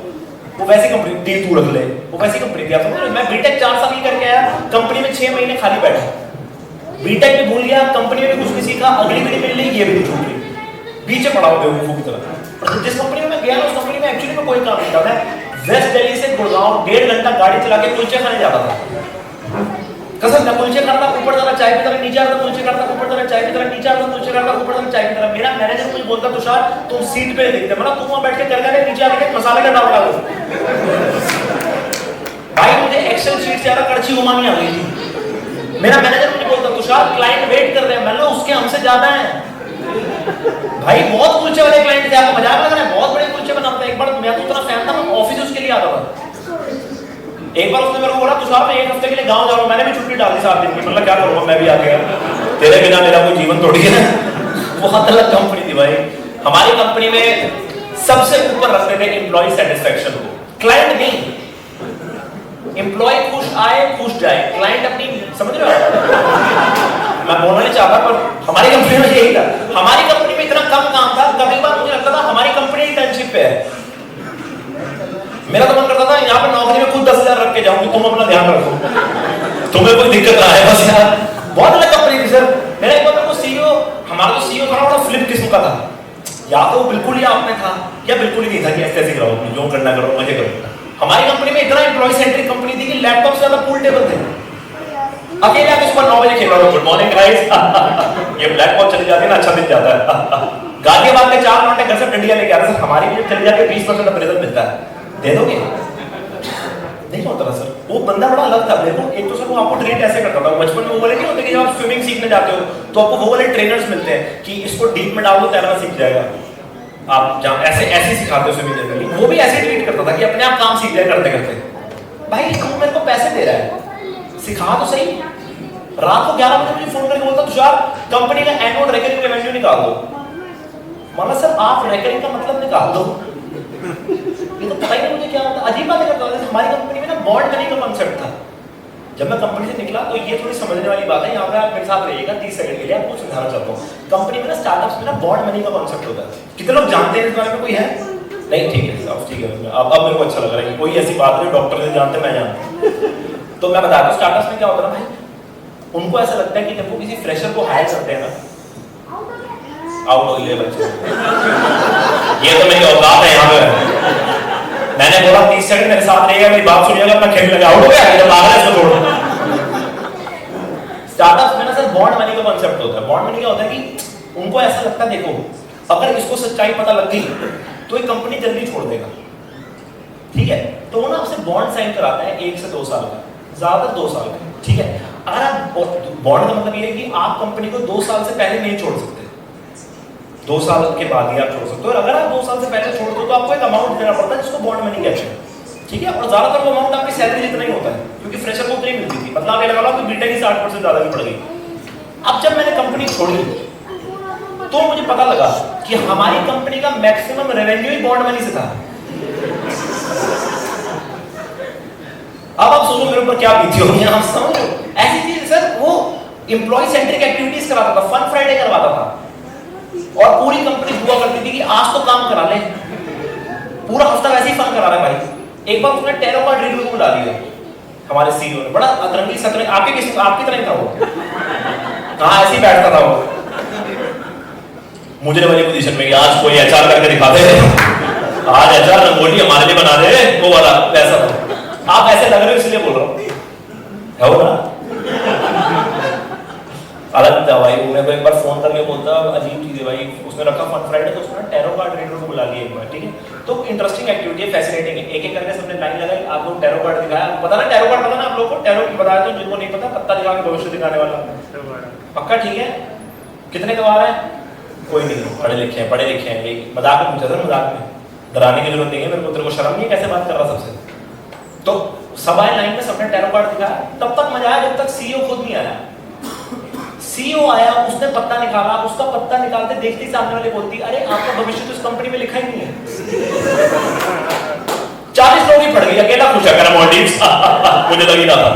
वो वैसी कंपनी डी तू रख ले, वो वैसी कंपनी थी। आप समझ रहे हो, मैं बीटेक 4 साल की करके आया, कंपनी में 6 महीने खाली बैठा, बीटेक भी भूल गया, कंपनी में भी कुछ नहीं सीखा, अगली घड़ी मिल रही ये भी छूट गई, पीछे पड़ा हो बेवकूफों की तरह। और जिस कंपनी में मैं गया ना उस कंपनी में एक्चुअली में कोई काम नहीं था, मैं वेस्ट दिल्ली से गुड़गांव 1.5 घंटा गाड़ी चला के कुलचे खाने जाता था, कसम मैं कुलचे खाता, ऊपर जाना चाय पीता रहा, नीचे आता कुलचे खाता, ऊपर जाना चाय पीता रहा, नीचे आता कुलचे खाता, ऊपर जाना चाय पीता रहा। मेरा मैनेजर मुझे बोलता तुषार तुम सीट पे देखते, मतलब तुम वहां बैठ के कर गए, नीचे आके मसाले का डाल डालो। भाई मुझे एक्सेल शीट से ज्यादा कड़छी घुमानी आ गई थी। मेरा मैनेजर मुझे बोलता तुषार क्लाइंट वेट कर रहे हैं, मैं उसके हमसे ज्यादा है। भाई बहुत कुलचे वाले क्लाइंट थे, आपको मजाक लग रहा है, बहुत बड़े कुलचे बनाता है। एक बार मैं तो उतना फैन था, मैं ऑफिस उसके लिए आता था। एक बार उसने मेरे को बोला तुषार मैं 1 हफ्ते के लिए गांव जा रहा हूं, मैंने भी छुट्टी डाल दी 7 दिन की, मतलब क्या करूंगा मैं भी आ गया, तेरे बिना मेरा कोई जीवन थोड़ी है। बहुत अलग कंपनी थी भाई। हमारी कंपनी में सबसे ऊपर रखते थे एम्प्लॉय सेटिस्फेक्शन को, क्लाइंट नहीं। एम्प्लॉय खुश आए खुश जाए, क्लाइंट अपनी, समझ रहे हो? मैं बोलना नहीं चाहता पर हमारी कंपनी में यही था। हमारी कंपनी में इतना कम काम था, कभी बार मुझे लगता था हमारी कंपनी इंटर्नशिप पे है। मेरा तो मन करता था यहाँ पे नौकरी में खुद 10,000 रख के जाऊंगी, तुम अपना ध्यान रखो, तुम्हें कोई दिक्कत ना है बस यार। बहुत अलग कंपनी थी सर। मेरा एक बार सीईओ, हमारा तो सीईओ थोड़ा बड़ा फ्लिप किस्म का था, या तो बिल्कुल ही आप में था या बिल्कुल ही नहीं था कि ऐसे ऐसे करो, जो करना करो, मजे करो। हमारी कंपनी में इतना एम्प्लॉय सेंट्रिक कंपनी थी कि लैपटॉप से ज्यादा पूल टेबल थे। अकेले आके सुबह 9 बजे खेल रहा हूँ, गुड मॉर्निंग गाइस, ये ब्लैक बॉल चली जाती है ना, अच्छा दिन जाता है। गाजियाबाद के 4 घंटे घर से डंडिया लेके आ रहे सर, हमारी भी चली जाती है 20% अप्रेजल मिलता है, दे दोगे? नहीं होता ना सर। वो बंदा बड़ा अलग था मेरे को। एक तो सर वो आपको ट्रेन ऐसे करता था, बचपन में वो वाले नहीं होते कि जब आप स्विमिंग सीखने जाते हो तो आपको वो वाले ट्रेनर्स मिलते हैं कि इसको डीप में डाल दो तैरना सीख जाएगा। आप जहाँ ऐसे ऐसे सिखाते हो स्विमिंग जनरली, वो भी ऐसे ट्रीट करता था कि अपने आप काम सीख जाए करते करते। भाई तू मेरे को पैसे दे रहा है, सिखा तो सही। रात को 11 बजे मुझे फोन करके बोलता तुषार कंपनी का एनुअल रिकरिंग रेवेन्यू निकाल दो। मतलब सर आप रिकरिंग का मतलब निकाल दो, ये तो पता ही नहीं मुझे क्या होता। अजीब बात करता था। हमारी कंपनी में ना बॉन्ड मनी का कॉन्सेप्ट था। जब मैं कंपनी से निकला तो ये थोड़ी समझने वाली बात है, यहाँ पे आप मेरे साथ रहिएगा 30 सेकंड के लिए, आपको समझाना चाहता हूँ। कंपनी में ना स्टार्टअप्स में ना बॉन्ड मनी का कॉन्सेप्ट होता है। कितने लोग जानते हैं इस बारे में? कोई है? नहीं, ठीक है साहब, ठीक है। अब मेरे को अच्छा लग रहा है कि कोई ऐसी बात नहीं, डॉक्टर नहीं जानते, मैं जानता। तो मैं बता दूं स्टार्टअप्स में क्या होता है ना भाई, उनको ऐसा लगता है कि जब वो किसी फ्रेशर को हायर करते हैं ना, आउट हो गए बच्चे, ये तो मेरी औकात है यहाँ पे। मैंने बोला 30 सेकंड मेरे साथ रहेगा, मेरी बात सुनिएगा, अपना खेल लगा, आउट हो गया, जब आ रहा है इसको छोड़ो। स्टार्टअप्स में ना सर बॉन्ड मनी का कॉन्सेप्ट होता है। बॉन्ड मनी क्या होता है कि उनको ऐसा लगता है देखो अगर इसको सच्चाई पता लग गई तो ये कंपनी जल्दी छोड़ देगा, ठीक है? तो वो ना आपसे बॉन्ड साइन कराता है 1 से 2 साल का, ज्यादातर 2 साल का, ठीक है? अगर आप बॉन्ड का मतलब ये है कि आप कंपनी को 2 साल से पहले नहीं छोड़ सकते, 2 साल के बाद ही आप छोड़ सकते हो। और अगर आप 2 साल से पहले छोड़ दो तो आपको एक अमाउंट देना पड़ता है जिसको बॉन्ड मनी कहते हैं, ठीक है? और ज्यादातर वो अमाउंट आपकी सैलरी जितना ही होता है, क्योंकि फ्रेशर को उतनी मिलती थी। मतलब ये लगा लो कि बीटेक की 60% ज्यादा की पड़ गई। अब जब मैंने कंपनी छोड़ी तो मुझे पता लगा कि हमारी कंपनी का मैक्सिमम रेवेन्यू ही बॉन्ड मनी से था। अब आप सोचो मेरे ऊपर क्या बीती होगी, आप समझो। ऐसी चीज सर, वो एम्प्लॉय सेंट्रिक एक्टिविटीज कराता था, फन फ्राइडे करवाता था, और पूरी कंपनी हुआ करती थी कि आज तो काम करा ले, पूरा हफ्ता वैसे ही फन करा रहा है भाई। एक बार उसने टेरो कार्ड रिव्यू को बुला लिया हमारे सीईओ ने, बड़ा अतरंगी सतरंगी, आपकी तरह था वो, हाँ ऐसे ही बैठता था वो मुझे वाली पोजीशन में, आज कोई एचआर करके दिखा दे, आज एचआर रंगोली हमारे लिए बना दे, वो वाला वैसा था। आप ऐसे लग रहे हो इसलिए बोल रहा हूँ, है वो ना अलग था भाई। उन्हें को एक बार फोन करके बोलता, अजीब चीज है भाई, उसने रखा फन फ्राइडे, तो उसने टेरो कार्ड रीडर को बुला लिया एक बार, ठीक है। तो इंटरेस्टिंग एक्टिविटी है, फैसिनेटिंग है, एक एक करके सबने लाइन लगाई, आप लोग टेरो कार्ड दिखाया, पता ना टेरो कार्ड, पता ना आप लोगों को टेरो बताया, तो जिनको नहीं पता पत्ता दिखा के भविष्य दिखाने वाला पक्का, ठीक है। कितने गवाह है? कोई नहीं, पढ़े लिखे हैं, यही मजाक में पूछा था, मजाक में, डराने की जरूरत नहीं है मेरे को, तेरे को शर्म नहीं है कैसे बात कर रहा सबसे। तो सब आए लाइन में, सबने टेरो कार्ड दिखाया, तब तक मजा आया जब तक सीईओ खुद नहीं आया। सीईओ आया, उसने पत्ता निकाला, उसका पत्ता निकालते देखती सामने वाले बोलती, अरे आपका भविष्य तो इस कंपनी में लिखा ही नहीं है। 40 लोग ही पड़ गए, अकेला खुश है मॉलडीव्स मुझे लग ही रहा था।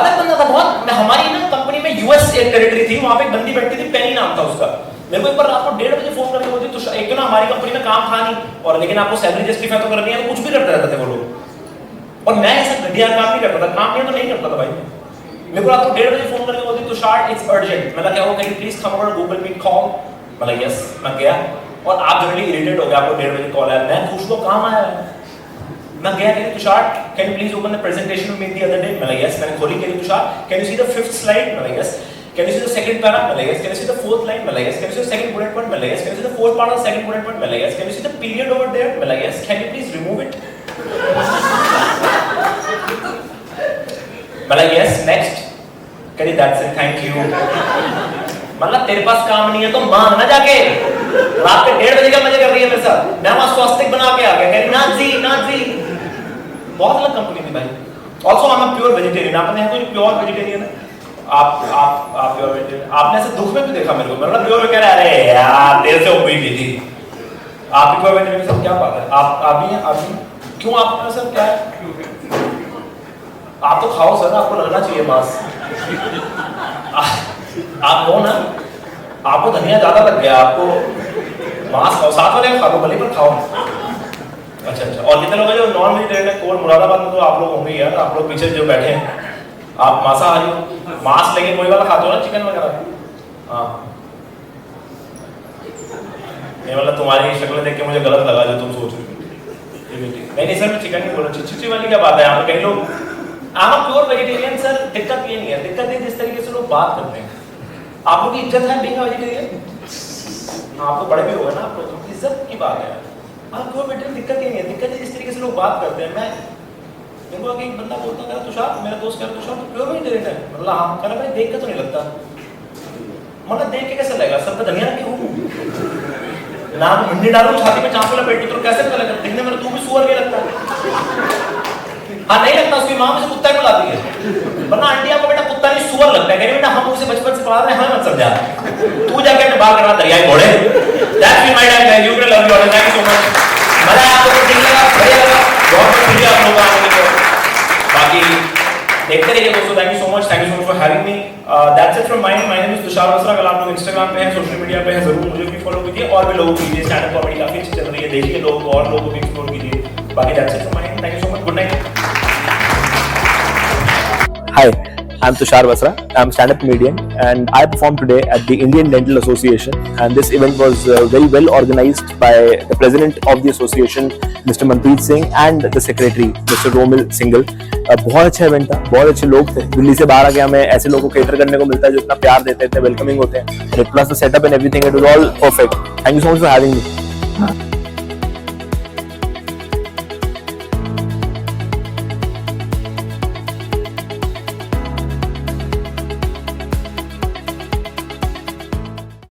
अलग बंदा था बहुत। मैं हमारी ना कंपनी में यूएस एक टेरिटरी थी, वहां पे एक बंदी बैठती थी, पेनी नाम था उसका। मेरे को एक बार रात को 1:30 बजे फोन करके बोलती, तो एक तो ना हमारी कंपनी में काम था नहीं, और लेकिन आपको सैलरी जस्टिफाई तो करनी है, तो कुछ भी करते रहते थे वो लोग, और मैं ऐसा घटिया काम नहीं करता था, काम नहीं तो नहीं करता था भाई। मेरे को रात को 1:30 बजे फोन करके बोलती, तुषार इट्स अर्जेंट। मैंने क्या हो, can you please come over Google Meet call? मतलब यस, मैं गया, और आप जनरली इरिटेट हो गए, आपको 1:30 बजे कॉल आया, मैं खुश तो काम आया है, मैं गया, कहती Tushar can you please open the presentation we made the other day? मैंने यस, मैंने खोली, कहती Tushar can you see the 5th slide? मैंने yes. Can you see the second para? मैंने yes. Can you see the 4th line? मैंने yes. Can you see the second bullet point? मैंने yes. Can you see the 4th part of the second bullet point? मैंने yes. Can you see the period over there? मैंने yes. Can you please remove it? मैंने यस। नेक्स्ट। कहती दैट्स इट, थैंक यू। मतलब तेरे पास काम नहीं है तो मांग ना जाके। रात के 1:30 बजे का मजे कर रही है मेरे साथ, मैं वहां स्वास्तिक बना के आ गया, कह रही नाथ जी बहुत अलग कंपनी थी भाई। Also I am pure vegetarian, आपने यहाँ कोई प्योर वेजिटेरियन है? आप प्योर वेजिटेरियन, आपने ऐसे दुख में भी देखा मेरे को, मतलब प्योर में कह रहा है अरे यार तेरे से उम्मीद नहीं थी। आप भी प्योर वेजिटेरियन, सब क्या बात है, आप भी हैं, आप भी क्यों, आप सर क्या है, आप तो खाओ सर, आपको लगना चाहिए मांस, आप हो ना, आपको धनिया ज्यादा लग गया, आपको मांस खाओ, साथ वाले खा लो भले पर खाओ। अच्छा, और कितने लोग हैं जो नॉन वेजिटेरियन है? कोल मुरादाबाद में तो आप लोग होंगे यार, आप लोग पीछे जो बैठे हैं, आप मांसाहारी हो, मांस लेकिन वही वाला खाते हो ना, चिकन वगैरह? हाँ, नहीं मतलब तुम्हारी शक्ल देख के मुझे गलत लगा जो तुम सोच रहे हो। नहीं सर, मैं चिकन नहीं बोल रहा, चिची वाली क्या बात है, यहाँ पे कई लोग I am pure vegetarian sir. दिक्कत ये नहीं है, दिक्कत ये जिस तरीके से लोग बात करते हैं, आप लोग की इज्जत है बीइंग वेजिटेरियन, आप तो बड़े भी हो गए ना, आप लोग इज्जत की बात है, आप प्योर वेजिटेरियन, दिक्कत ये नहीं है, दिक्कत है जिस तरीके से लोग बात करते हैं। मैं मेरे को एक बंदा बोलता है तुषार, मेरा दोस्त कह रहा तुषार तो प्योर वेजिटेरियन है, मतलब हाँ, कह रहा भाई देख के तो नहीं लगता, मतलब देख के कैसे लगेगा, सब पे धनिया रखी हूँ ना, भिंडी डालू छाती में चाकू लपेटू तो कैसे पता लगेगा, दिखने में तू भी सुअर के लगता है। हाँ नहीं लगता, उसकी माँ मुझे कुत्ता ही बुलाती है, वरना आंटिया को बेटा कुत्ता नहीं सुअर लगता है, कहने बेटा हम उसे बचपन से पढ़ा रहे हैं, हमें मत समझा, तू जाके अपने बाल कटवा दरियाई घोड़े। That's been my time, you will love you all, thank you so much. मजा आया आपको, ठीक लगा, बढ़िया लगा, बहुत शुक्रिया आप लोगों का आने के लिए। बाकी देखते रहिए दोस्तों, thank you so much for having me. That's it from my name is Tushar Basra. अगर आप लोग इंस्टाग्राम पे हैं, सोशल मीडिया पे हैं, जरूर मुझे भी फॉलो कीजिए, और भी लोगों कीजिए, स्टैंड अप कॉमेडी काफी अच्छी चल रही है, देखिए लोग और लोगों को एक्सप्लोर कीजिए। बाकी that's it from my name, thank you so much, good night. Hi, I'm Tushar Basra. I'm a stand-up comedian and I performed today at the Indian Dental Association, and this event was very well organized by the president of the association, Mr. Manpreet Singh, and the secretary, Mr. Romil Singhal. बहुत अच्छा इवेंट था, बहुत अच्छे लोग थे। दिल्ली से बाहर आके हमें ऐसे लोगों को केटर करने को मिलता है जो इतना प्यार देते हैं, इतने वेलकमिंग होते हैं, plus the setup and everything, it was all perfect. Thank you so much for having me.